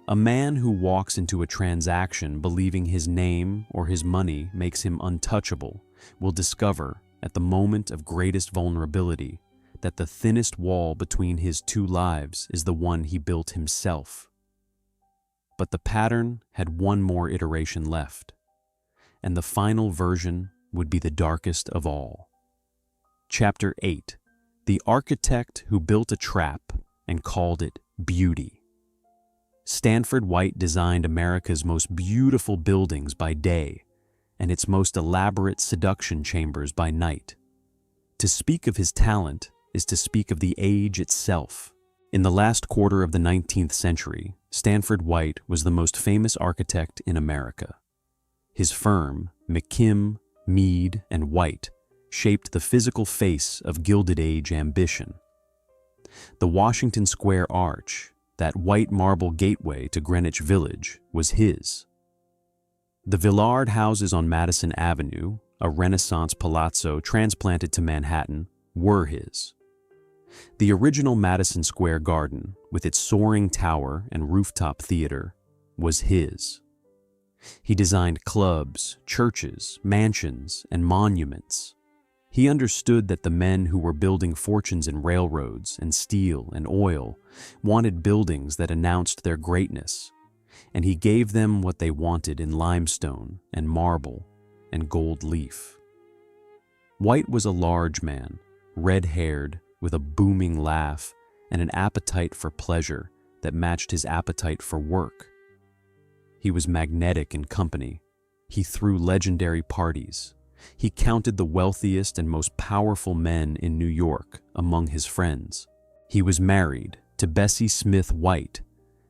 A man who walks into a transaction believing his name or his money makes him untouchable will discover, at the moment of greatest vulnerability, that the thinnest wall between his 2 lives is the one he built himself. But the pattern had one more iteration left, and the final version would be the darkest of all. Chapter 8: The Architect Who Built a Trap and Called It Beauty. Stanford White designed America's most beautiful buildings by day and its most elaborate seduction chambers by night. To speak of his talent is to speak of the age itself. In the last quarter of the 19th century, Stanford White was the most famous architect in America. His firm, McKim, Mead, and White, shaped the physical face of Gilded Age ambition. The Washington Square Arch, that white marble gateway to Greenwich Village, was his. The Villard houses on Madison Avenue, a Renaissance palazzo transplanted to Manhattan, were his. The original Madison Square Garden, with its soaring tower and rooftop theater, was his. He designed clubs, churches, mansions, and monuments. He understood that the men who were building fortunes in railroads and steel and oil wanted buildings that announced their greatness, and he gave them what they wanted in limestone and marble and gold leaf. White was a large man, red-haired, with a booming laugh and an appetite for pleasure that matched his appetite for work. He was magnetic in company. He threw legendary parties. He counted the wealthiest and most powerful men in New York among his friends. He was married to Bessie Smith White,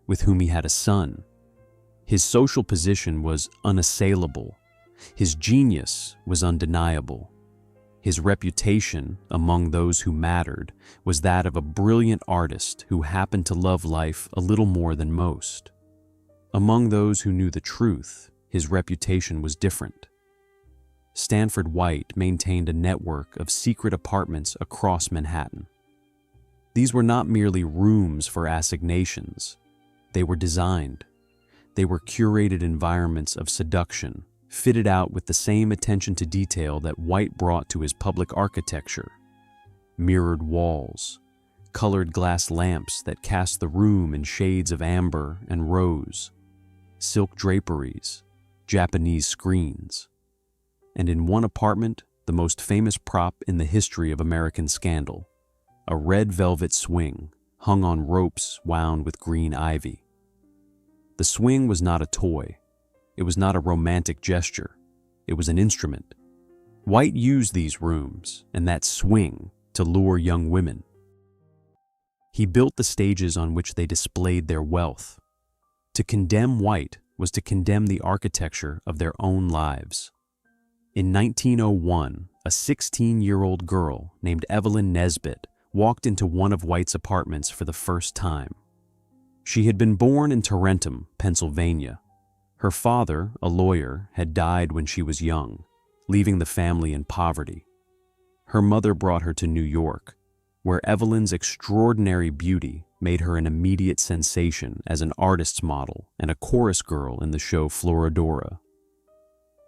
with whom he had a son. His social position was unassailable. His genius was undeniable. His reputation among those who mattered was that of a brilliant artist who happened to love life a little more than most. Among those who knew the truth, his reputation was different. Stanford White maintained a network of secret apartments across Manhattan. These were not merely rooms for assignations. They were designed. They were curated environments of seduction, fitted out with the same attention to detail that White brought to his public architecture. Mirrored walls, colored glass lamps that cast the room in shades of amber and rose, silk draperies, Japanese screens. And in one apartment, the most famous prop in the history of American scandal, a red velvet swing hung on ropes wound with green ivy. The swing was not a toy. It was not a romantic gesture. It was an instrument. White used these rooms and that swing to lure young women. He built the stages on which they displayed their wealth. To condemn White was to condemn the architecture of their own lives. In 1901, a 16-year-old girl named Evelyn Nesbit walked into one of White's apartments for the first time. She had been born in Tarentum, Pennsylvania. Her father, a lawyer, had died when she was young, leaving the family in poverty. Her mother brought her to New York, where Evelyn's extraordinary beauty made her an immediate sensation as an artist's model and a chorus girl in the show Florodora.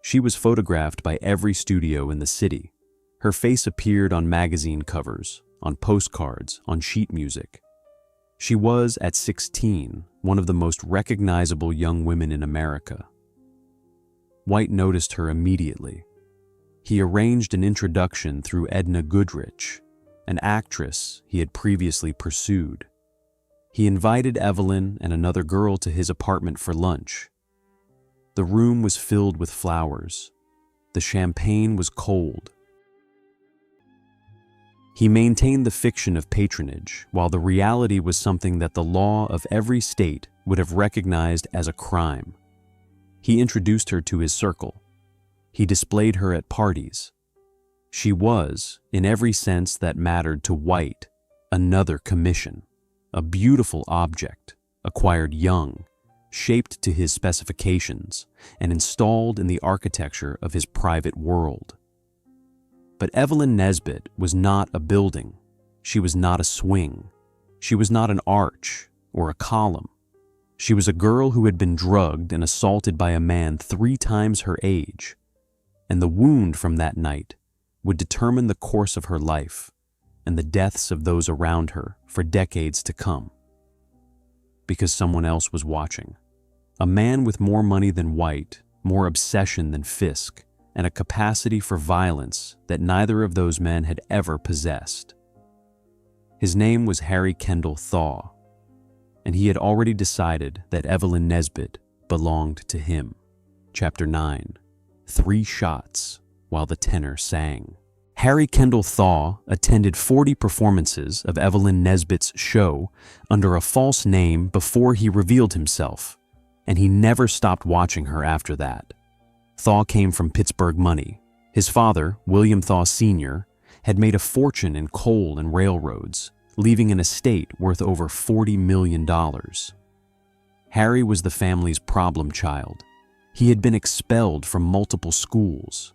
She was photographed by every studio in the city. Her face appeared on magazine covers, on postcards, on sheet music. She was, at 16, one of the most recognizable young women in America. White noticed her immediately. He arranged an introduction through Edna Goodrich, an actress he had previously pursued. He invited Evelyn and another girl to his apartment for lunch. The room was filled with flowers. The champagne was cold. He maintained the fiction of patronage, while the reality was something that the law of every state would have recognized as a crime. He introduced her to his circle. He displayed her at parties. She was, in every sense that mattered to White, another commission, a beautiful object, acquired young, shaped to his specifications, and installed in the architecture of his private world. But Evelyn Nesbit was not a building. She was not a swing. She was not an arch or a column. She was a girl who had been drugged and assaulted by a man 3 times her age, and the wound from that night would determine the course of her life and the deaths of those around her for decades to come. Because someone else was watching. A man with more money than White, more obsession than Fisk, and a capacity for violence that neither of those men had ever possessed. His name was Harry Kendall Thaw, and he had already decided that Evelyn Nesbit belonged to him. Chapter 9. 3 shots while the tenor sang. Harry Kendall Thaw attended 40 performances of Evelyn Nesbit's show under a false name before he revealed himself, and he never stopped watching her after that. Thaw came from Pittsburgh money. His father, William Thaw Sr., had made a fortune in coal and railroads, leaving an estate worth over $40 million. Harry was the family's problem child. He had been expelled from multiple schools.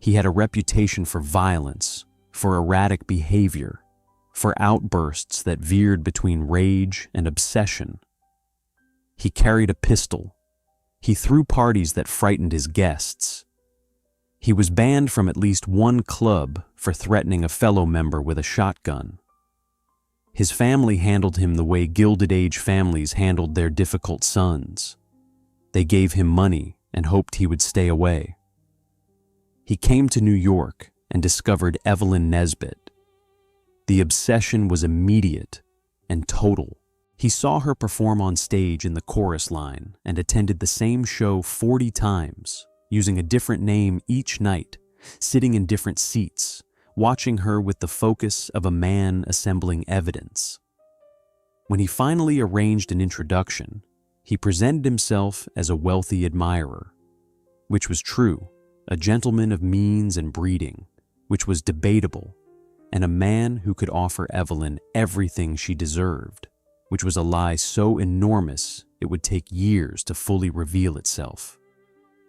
He had a reputation for violence, for erratic behavior, for outbursts that veered between rage and obsession. He carried a pistol. He threw parties that frightened his guests. He was banned from at least one club for threatening a fellow member with a shotgun. His family handled him the way Gilded Age families handled their difficult sons. They gave him money and hoped he would stay away. He came to New York and discovered Evelyn Nesbit. The obsession was immediate and total. He saw her perform on stage in the chorus line and attended the same show 40 times, using a different name each night, sitting in different seats, watching her with the focus of a man assembling evidence. When he finally arranged an introduction, he presented himself as a wealthy admirer, which was true, a gentleman of means and breeding, which was debatable, and a man who could offer Evelyn everything she deserved, which was a lie so enormous it would take years to fully reveal itself.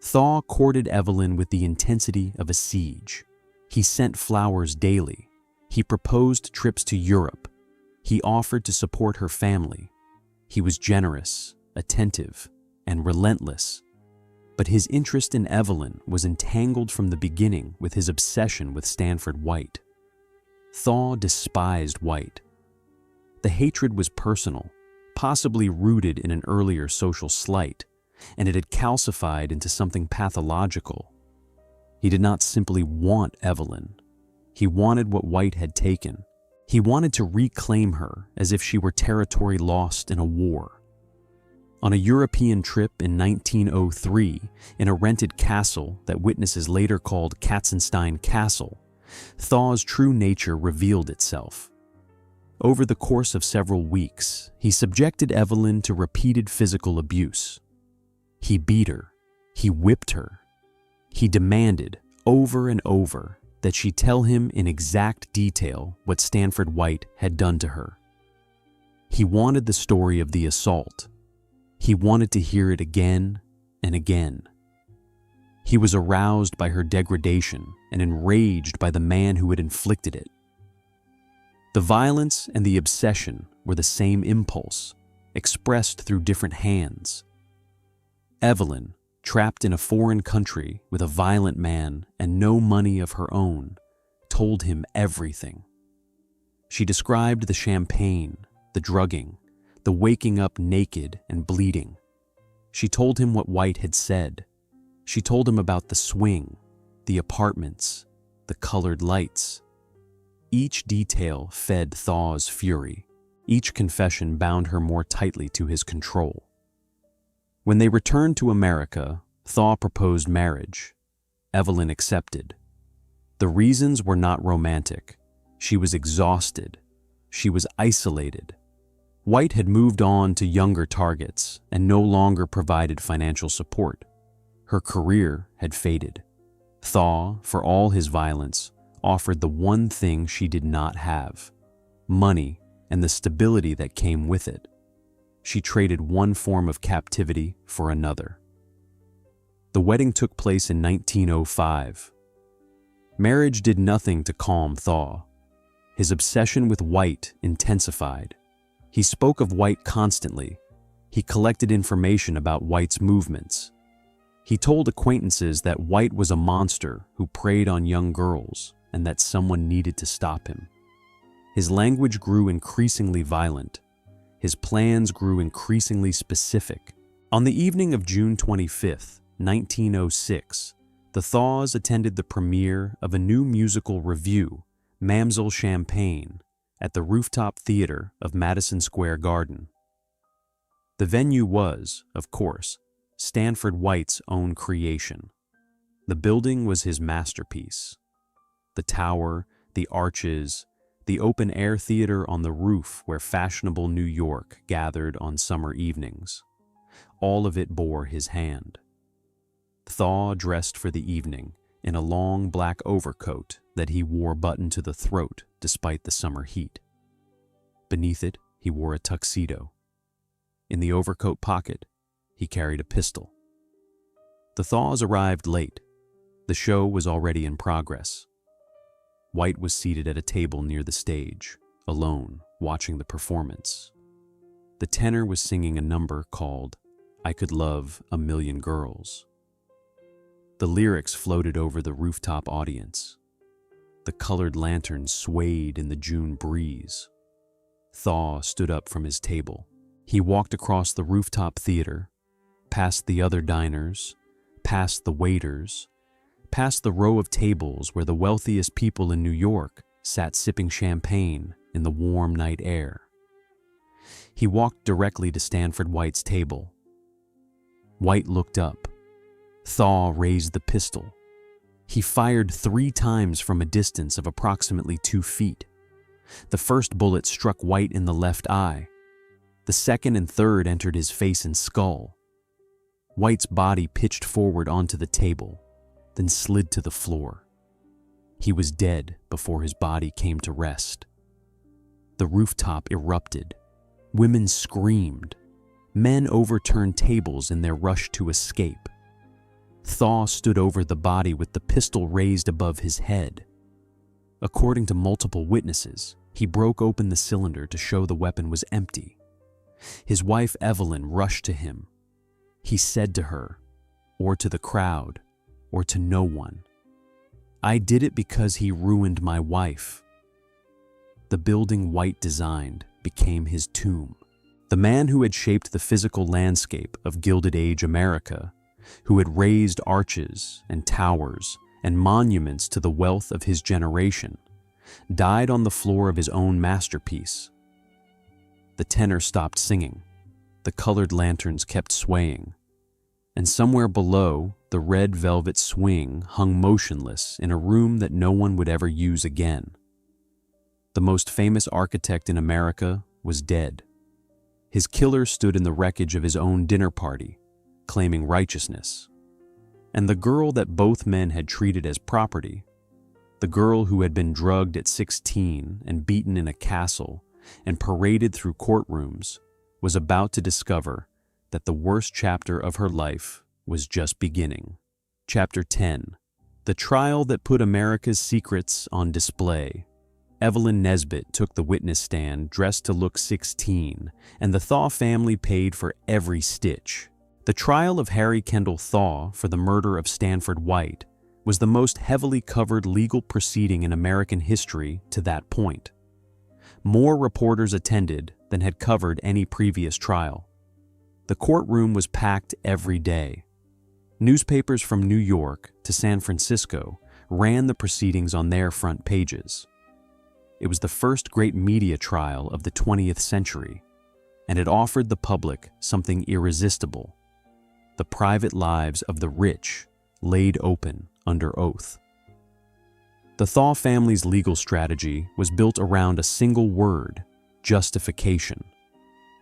Thaw courted Evelyn with the intensity of a siege. He sent flowers daily. He proposed trips to Europe. He offered to support her family. He was generous, attentive, and relentless. But his interest in Evelyn was entangled from the beginning with his obsession with Stanford White. Thaw despised White. The hatred was personal, possibly rooted in an earlier social slight, and it had calcified into something pathological. He did not simply want Evelyn. He wanted what White had taken. He wanted to reclaim her as if she were territory lost in a war. On a European trip in 1903, in a rented castle that witnesses later called Katzenstein Castle, Thaw's true nature revealed itself. Over the course of several weeks, he subjected Evelyn to repeated physical abuse. He beat her. He whipped her. He demanded, over and over, that she tell him in exact detail what Stanford White had done to her. He wanted the story of the assault. He wanted to hear it again and again. He was aroused by her degradation and enraged by the man who had inflicted it. The violence and the obsession were the same impulse, expressed through different hands. Evelyn, trapped in a foreign country with a violent man and no money of her own, told him everything. She described the champagne, the drugging, the waking up naked and bleeding. She told him what White had said. She told him about the swing, the apartments, the colored lights. Each detail fed Thaw's fury. Each confession bound her more tightly to his control. When they returned to America, Thaw proposed marriage. Evelyn accepted. The reasons were not romantic. She was exhausted. She was isolated. White had moved on to younger targets and no longer provided financial support. Her career had faded. Thaw, for all his violence, offered the one thing she did not have: money and the stability that came with it. She traded one form of captivity for another. The wedding took place in 1905. Marriage did nothing to calm Thaw. His obsession with White intensified. He spoke of White constantly. He collected information about White's movements. He told acquaintances that White was a monster who preyed on young girls and that someone needed to stop him. His language grew increasingly violent. His plans grew increasingly specific. On the evening of June 25, 1906, the Thaws attended the premiere of a new musical revue, Mamselle Champagne, at the rooftop theater of Madison Square Garden. The venue was, of course, Stanford White's own creation. The building was his masterpiece. The tower, the arches, the open-air theater on the roof where fashionable New York gathered on summer evenings. All of it bore his hand. Thaw dressed for the evening in a long black overcoat that he wore buttoned to the throat despite the summer heat. Beneath it, he wore a tuxedo. In the overcoat pocket, he carried a pistol. The Thaws arrived late. The show was already in progress. White was seated at a table near the stage, alone, watching the performance. The tenor was singing a number called "I Could Love a Million Girls." The lyrics floated over the rooftop audience. The colored lanterns swayed in the June breeze. Thaw stood up from his table. He walked across the rooftop theater, past the other diners, past the waiters, past the row of tables where the wealthiest people in New York sat sipping champagne in the warm night air. He walked directly to Stanford White's table. White looked up. Thaw raised the pistol. He fired 3 times from a distance of approximately 2 feet. The first bullet struck White in the left eye. The second and third entered his face and skull. White's body pitched forward onto the table, then slid to the floor. He was dead before his body came to rest. The rooftop erupted. Women screamed. Men overturned tables in their rush to escape. Thaw stood over the body with the pistol raised above his head. According to multiple witnesses, he broke open the cylinder to show the weapon was empty. His wife Evelyn rushed to him. He said to her, or to the crowd, or to no one, "I did it because he ruined my wife." The building White designed became his tomb. The man who had shaped the physical landscape of Gilded Age America, who had raised arches and towers and monuments to the wealth of his generation, died on the floor of his own masterpiece. The tenor stopped singing. The colored lanterns kept swaying. And somewhere below, the red velvet swing hung motionless in a room that no one would ever use again. The most famous architect in America was dead. His killer stood in the wreckage of his own dinner party, claiming righteousness. And the girl that both men had treated as property, the girl who had been drugged at 16 and beaten in a castle and paraded through courtrooms, was about to discover that the worst chapter of her life was just beginning. Chapter 10. The trial that put America's secrets on display. Evelyn Nesbit took the witness stand dressed to look 16, and the Thaw family paid for every stitch. The trial of Harry Kendall Thaw for the murder of Stanford White was the most heavily covered legal proceeding in American history to that point. More reporters attended than had covered any previous trial. The courtroom was packed every day. Newspapers from New York to San Francisco ran the proceedings on their front pages. It was the first great media trial of the 20th century, and it offered the public something irresistible: the private lives of the rich laid open under oath. The Thaw family's legal strategy was built around a single word: justification.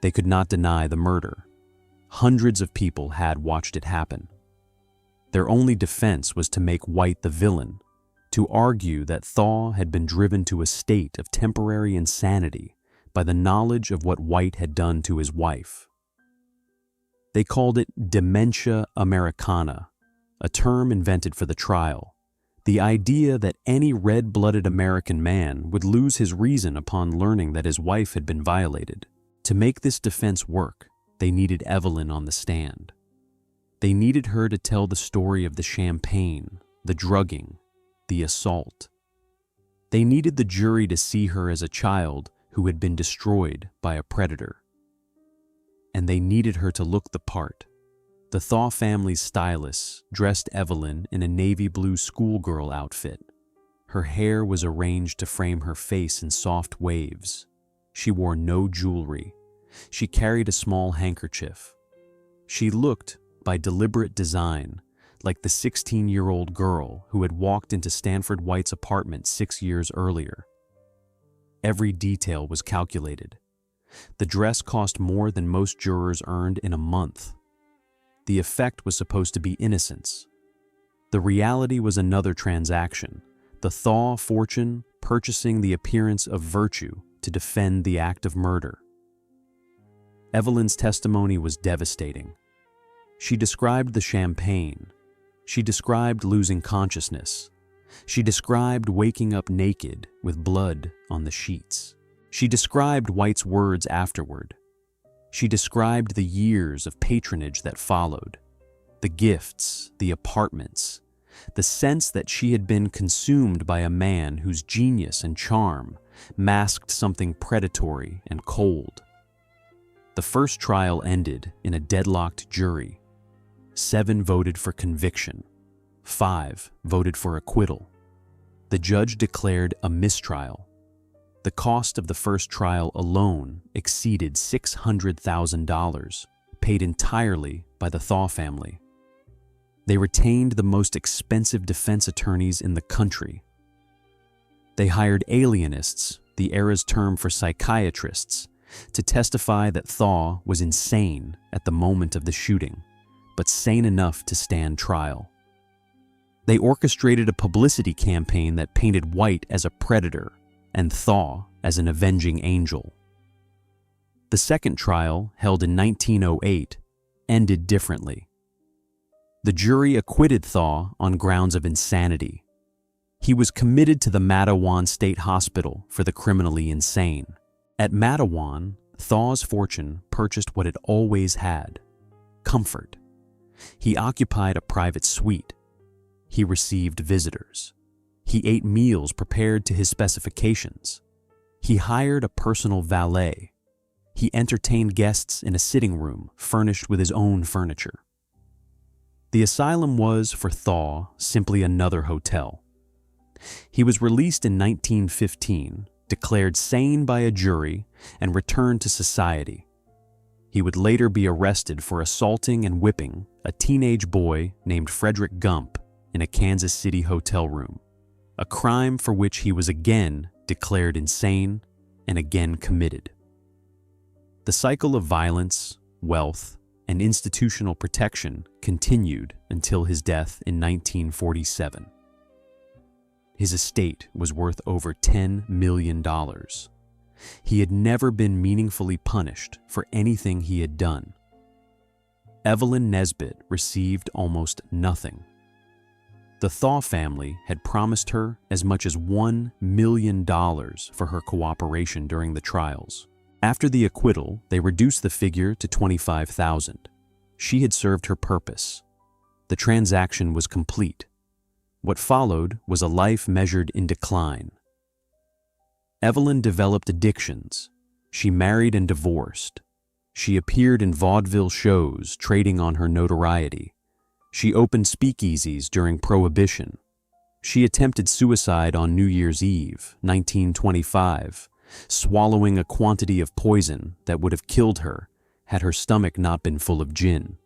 They could not deny the murder. Hundreds of people had watched it happen. Their only defense was to make White the villain, to argue that Thaw had been driven to a state of temporary insanity by the knowledge of what White had done to his wife. They called it dementia Americana, a term invented for the trial, the idea that any red-blooded American man would lose his reason upon learning that his wife had been violated. To make this defense work, they needed Evelyn on the stand. They needed her to tell the story of the champagne, the drugging, the assault. They needed the jury to see her as a child who had been destroyed by a predator. And they needed her to look the part. The Thaw family's stylists dressed Evelyn in a navy blue schoolgirl outfit. Her hair was arranged to frame her face in soft waves. She wore no jewelry. She carried a small handkerchief. She looked, by deliberate design, like the 16-year-old girl who had walked into Stanford White's apartment 6 years earlier. Every detail was calculated. The dress cost more than most jurors earned in a month. The effect was supposed to be innocence. The reality was another transaction: the Thaw fortune purchasing the appearance of virtue to defend the act of murder. Evelyn's testimony was devastating. She described the champagne. She described losing consciousness. She described waking up naked with blood on the sheets. She described White's words afterward. She described the years of patronage that followed, the gifts, the apartments, the sense that she had been consumed by a man whose genius and charm masked something predatory and cold. The first trial ended in a deadlocked jury. 7 voted for conviction. 5 voted for acquittal. The judge declared a mistrial. The cost of the first trial alone exceeded $600,000, paid entirely by the Thaw family. They retained the most expensive defense attorneys in the country. They hired alienists, the era's term for psychiatrists, to testify that Thaw was insane at the moment of the shooting, but sane enough to stand trial. They orchestrated a publicity campaign that painted White as a predator and Thaw as an avenging angel. The second trial, held in 1908, ended differently. The jury acquitted Thaw on grounds of insanity. He was committed to the Mattawan State Hospital for the criminally insane. At Mattawan, Thaw's fortune purchased what it always had: comfort. He occupied a private suite. He received visitors. He ate meals prepared to his specifications. He hired a personal valet. He entertained guests in a sitting room furnished with his own furniture. The asylum was, for Thaw, simply another hotel. He was released in 1915, declared sane by a jury, and returned to society. He would later be arrested for assaulting and whipping a teenage boy named Frederick Gump in a Kansas City hotel room, a crime for which he was again declared insane and again committed. The cycle of violence, wealth, and institutional protection continued until his death in 1947. His estate was worth over $10 million. He had never been meaningfully punished for anything he had done. Evelyn Nesbit received almost nothing. The Thaw family had promised her as much as $1 million for her cooperation during the trials. After the acquittal, they reduced the figure to $25,000. She had served her purpose. The transaction was complete. What followed was a life measured in decline. Evelyn developed addictions. She married and divorced. She appeared in vaudeville shows, trading on her notoriety. She opened speakeasies during Prohibition. She attempted suicide on New Year's Eve, 1925, swallowing a quantity of poison that would have killed her had her stomach not been full of gin.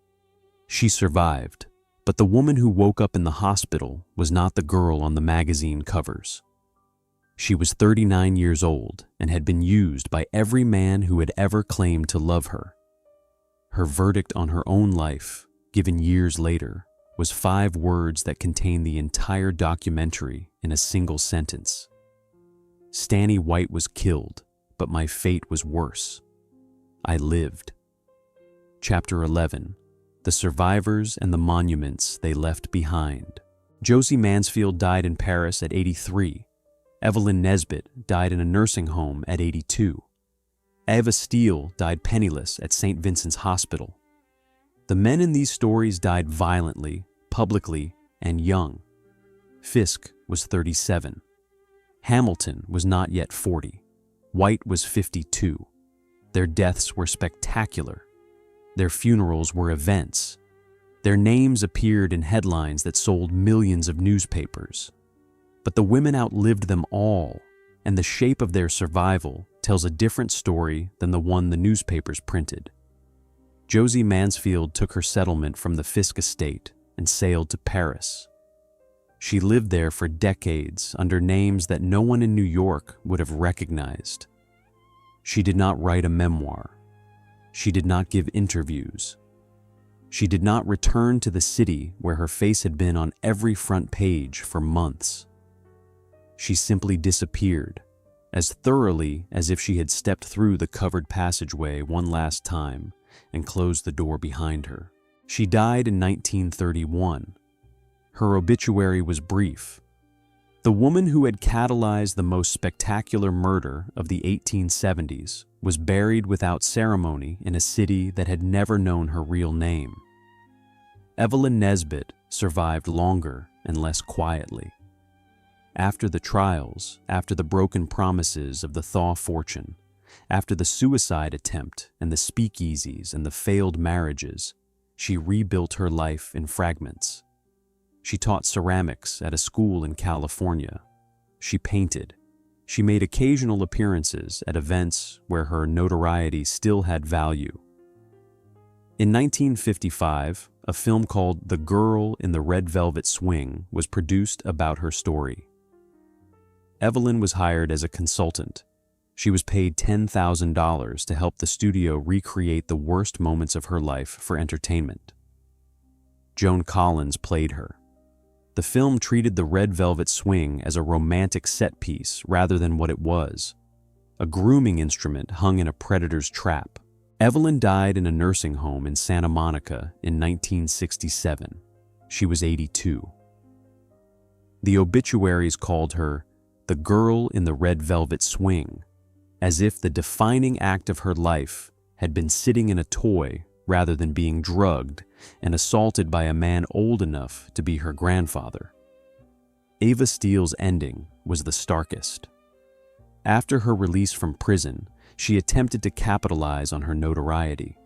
She survived, but the woman who woke up in the hospital was not the girl on the magazine covers. She was 39 years old and had been used by every man who had ever claimed to love her. Her verdict on her own life, given years later, was 5 words that contain the entire documentary in a single sentence. Stanny White was killed, but my fate was worse. I lived. Chapter 11. The Survivors and the Monuments They Left Behind. Josie Mansfield died in Paris at 83. Evelyn Nesbit died in a nursing home at 82. Eva Steele died penniless at St. Vincent's Hospital. The men in these stories died violently, publicly, and young. Fisk was 37. Hamilton was not yet 40. White was 52. Their deaths were spectacular. Their funerals were events. Their names appeared in headlines that sold millions of newspapers. But the women outlived them all, and the shape of their survival tells a different story than the one the newspapers printed. Josie Mansfield took her settlement from the Fisk estate and sailed to Paris. She lived there for decades under names that no one in New York would have recognized. She did not write a memoir. She did not give interviews. She did not return to the city where her face had been on every front page for months. She simply disappeared, as thoroughly as if she had stepped through the covered passageway one last time and closed the door behind her. She died in 1931. Her obituary was brief. The woman who had catalyzed the most spectacular murder of the 1870s was buried without ceremony in a city that had never known her real name. Evelyn Nesbit survived longer and less quietly. After the trials, after the broken promises of the Thaw fortune, after the suicide attempt and the speakeasies and the failed marriages, she rebuilt her life in fragments. She taught ceramics at a school in California. She painted. She made occasional appearances at events where her notoriety still had value. In 1955, a film called The Girl in the Red Velvet Swing was produced about her story. Evelyn was hired as a consultant. She was paid $10,000 to help the studio recreate the worst moments of her life for entertainment. Joan Collins played her. The film treated the Red Velvet Swing as a romantic set piece rather than what it was, a grooming instrument hung in a predator's trap. Evelyn died in a nursing home in Santa Monica in 1967. She was 82. The obituaries called her the girl in the red velvet swing, as if the defining act of her life had been sitting in a toy rather than being drugged and assaulted by a man old enough to be her grandfather. Eva Steele's ending was the starkest. After her release from prison, she attempted to capitalize on her notoriety.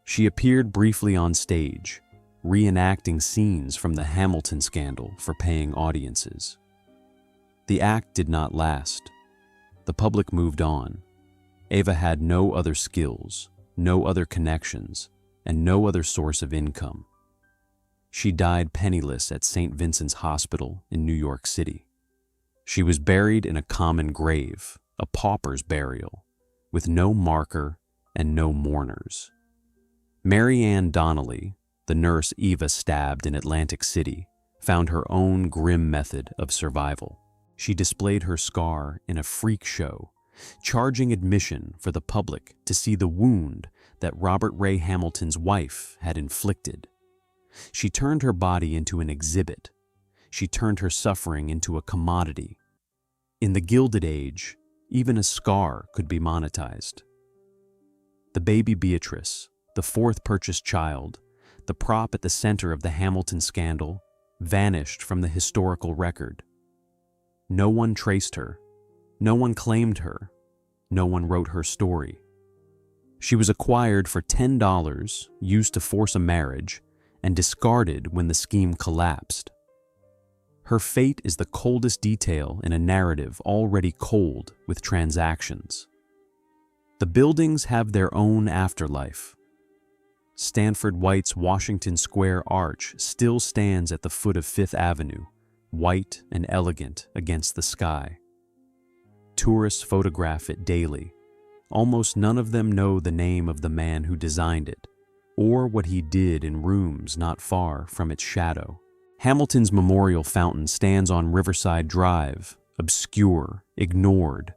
She appeared briefly on stage, reenacting scenes from the Hamilton scandal for paying audiences. The act did not last. The public moved on. Eva had no other skills, no other connections, and no other source of income. She died penniless at St. Vincent's Hospital in New York City. She was buried in a common grave, a pauper's burial, with no marker and no mourners. Mary Ann Donnelly, the nurse Eva stabbed in Atlantic City, found her own grim method of survival. She displayed her scar in a freak show, charging admission for the public to see the wound that Robert Ray Hamilton's wife had inflicted. She turned her body into an exhibit. She turned her suffering into a commodity. In the Gilded Age, even a scar could be monetized. The baby Beatrice, the fourth purchased child, the prop at the center of the Hamilton scandal, vanished from the historical record. No one traced her. No one claimed her. No one wrote her story. She was acquired for $10, used to force a marriage, and discarded when the scheme collapsed. Her fate is the coldest detail in a narrative already cold with transactions. The buildings have their own afterlife. Stanford White's Washington Square arch still stands at the foot of Fifth Avenue, white and elegant against the sky. Tourists photograph it daily. Almost none of them know the name of the man who designed it, or what he did in rooms not far from its shadow. Hamilton's memorial fountain stands on Riverside Drive, obscure, ignored,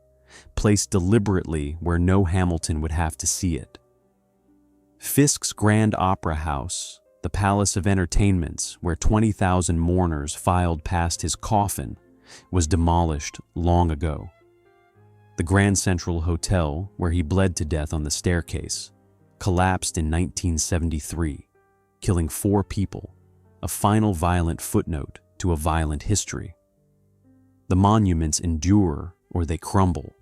placed deliberately where no Hamilton would have to see it. Fisk's Grand Opera House, the palace of entertainments where 20,000 mourners filed past his coffin, was demolished long ago. The Grand Central Hotel, where he bled to death on the staircase, collapsed in 1973, killing 4 people, a final violent footnote to a violent history. The monuments endure or they crumble.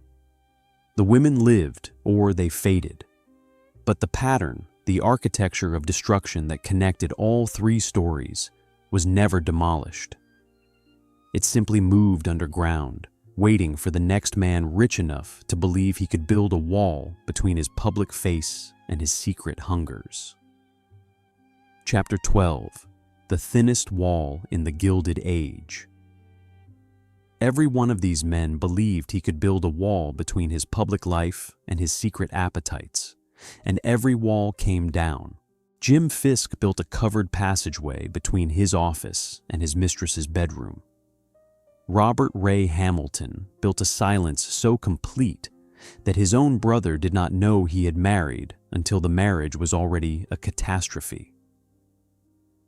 The women lived or they faded. But the pattern, the architecture of destruction that connected all 3 stories, was never demolished. It simply moved underground, waiting for the next man rich enough to believe he could build a wall between his public face and his secret hungers. Chapter 12. The thinnest wall in the Gilded Age. Every one of these men believed he could build a wall between his public life and his secret appetites, and every wall came down. Jim Fisk built a covered passageway between his office and his mistress's bedroom. Robert Ray Hamilton built a silence so complete that his own brother did not know he had married until the marriage was already a catastrophe.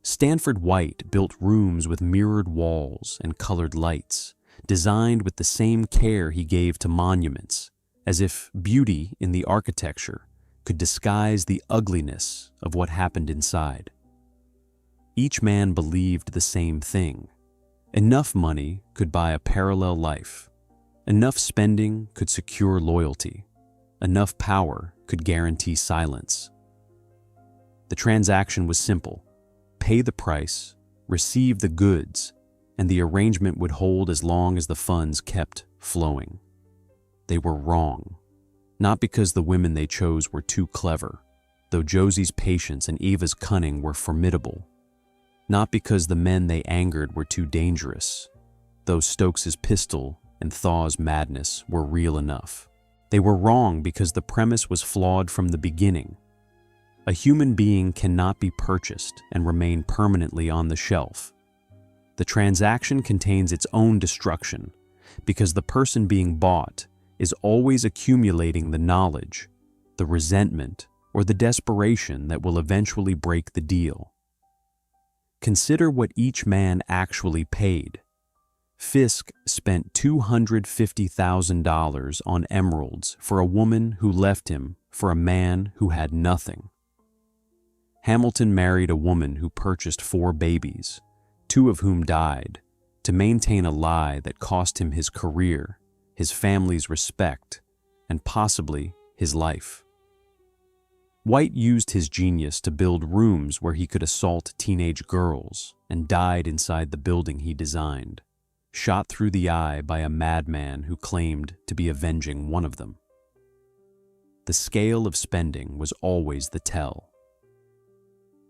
Stanford White built rooms with mirrored walls and colored lights, designed with the same care he gave to monuments, as if beauty in the architecture could disguise the ugliness of what happened inside. Each man believed the same thing. Enough money could buy a parallel life. Enough spending could secure loyalty. Enough power could guarantee silence. The transaction was simple. Pay the price, receive the goods, and the arrangement would hold as long as the funds kept flowing. They were wrong. Not because the women they chose were too clever, though Josie's patience and Eva's cunning were formidable. Not because the men they angered were too dangerous, though Stokes's pistol and Thaw's madness were real enough. They were wrong because the premise was flawed from the beginning. A human being cannot be purchased and remain permanently on the shelf. The transaction contains its own destruction because the person being bought is always accumulating the knowledge, the resentment, or the desperation that will eventually break the deal. Consider what each man actually paid. Fisk spent $250,000 on emeralds for a woman who left him for a man who had nothing. Hamilton married a woman who purchased 4 babies, 2 of whom died, to maintain a lie that cost him his career, his family's respect, and possibly his life. White used his genius to build rooms where he could assault teenage girls and died inside the building he designed, shot through the eye by a madman who claimed to be avenging one of them. The scale of spending was always the tell.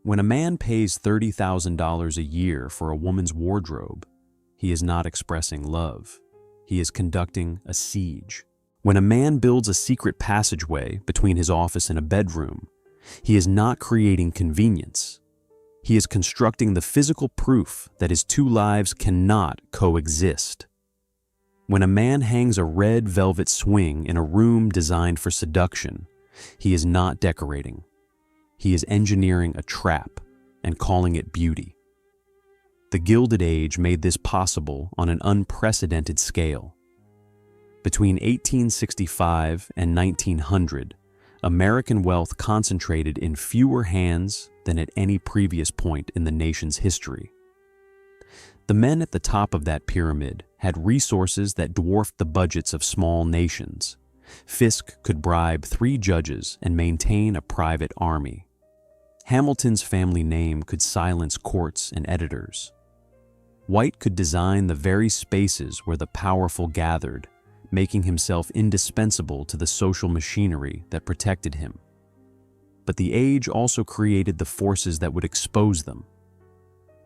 When a man pays $30,000 a year for a woman's wardrobe, he is not expressing love. He is conducting a siege. When a man builds a secret passageway between his office and a bedroom, he is not creating convenience. He is constructing the physical proof that his 2 lives cannot coexist. When a man hangs a red velvet swing in a room designed for seduction, he is not decorating. He is engineering a trap and calling it beauty. The Gilded Age made this possible on an unprecedented scale. Between 1865 and 1900, American wealth concentrated in fewer hands than at any previous point in the nation's history. The men at the top of that pyramid had resources that dwarfed the budgets of small nations. Fisk could bribe 3 judges and maintain a private army. Hamilton's family name could silence courts and editors. White could design the very spaces where the powerful gathered, making himself indispensable to the social machinery that protected him. But the age also created the forces that would expose them.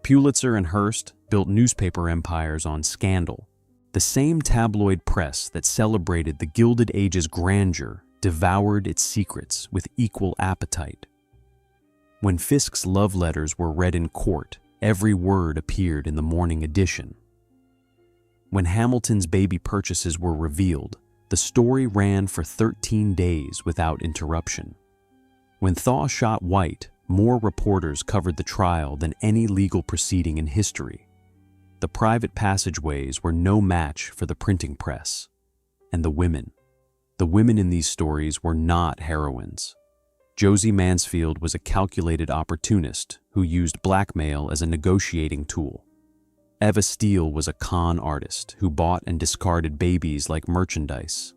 Pulitzer and Hearst built newspaper empires on scandal. The same tabloid press that celebrated the Gilded Age's grandeur devoured its secrets with equal appetite. When Fisk's love letters were read in court, every word appeared in the morning edition. When Hamilton's baby purchases were revealed, the story ran for 13 days without interruption. When Thaw shot White, more reporters covered the trial than any legal proceeding in history. The private passageways were no match for the printing press. And the women in these stories were not heroines. Josie Mansfield was a calculated opportunist who used blackmail as a negotiating tool. Eva Steele was a con artist who bought and discarded babies like merchandise.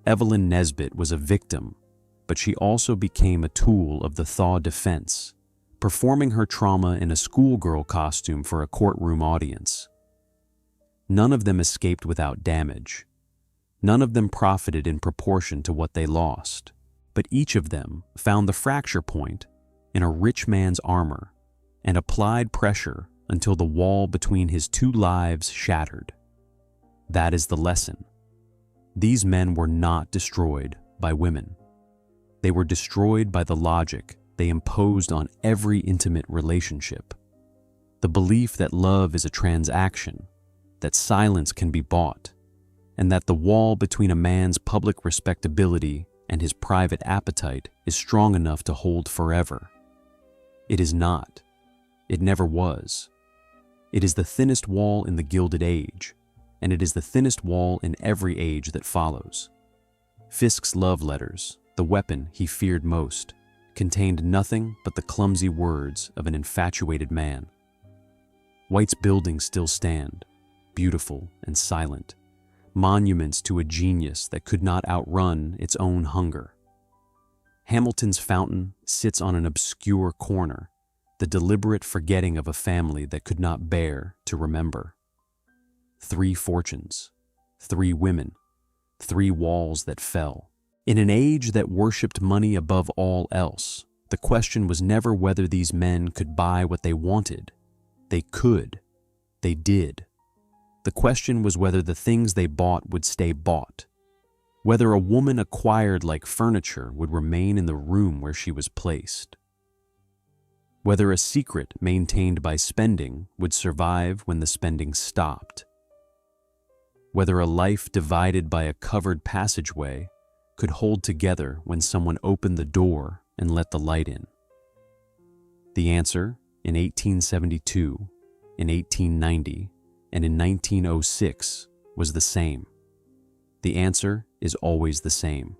Evelyn Nesbit was a victim, but she also became a tool of the Thaw defense, performing her trauma in a schoolgirl costume for a courtroom audience. None of them escaped without damage. None of them profited in proportion to what they lost, but each of them found the fracture point in a rich man's armor and applied pressure until the wall between his 2 lives shattered. That is the lesson. These men were not destroyed by women. They were destroyed by the logic they imposed on every intimate relationship. The belief that love is a transaction, that silence can be bought, and that the wall between a man's public respectability and his private appetite is strong enough to hold forever. It is not. It never was. It is the thinnest wall in the Gilded Age, and it is the thinnest wall in every age that follows. Fisk's love letters, the weapon he feared most, contained nothing but the clumsy words of an infatuated man. White's buildings still stand, beautiful and silent, monuments to a genius that could not outrun its own hunger. Hamilton's fountain sits on an obscure corner, the deliberate forgetting of a family that could not bear to remember. 3 fortunes, 3 women, 3 walls that fell. In an age that worshipped money above all else, the question was never whether these men could buy what they wanted. They could. They did. The question was whether the things they bought would stay bought, whether a woman acquired like furniture would remain in the room where she was placed, whether a secret maintained by spending would survive when the spending stopped, whether a life divided by a covered passageway could hold together when someone opened the door and let the light in. The answer, in 1872, in 1890, and in 1906, was the same. The answer is always the same.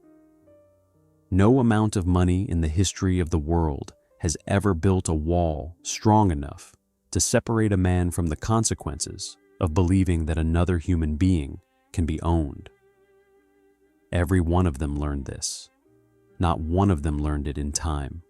No amount of money in the history of the world has ever built a wall strong enough to separate a man from the consequences of believing that another human being can be owned. Every one of them learned this. Not one of them learned it in time.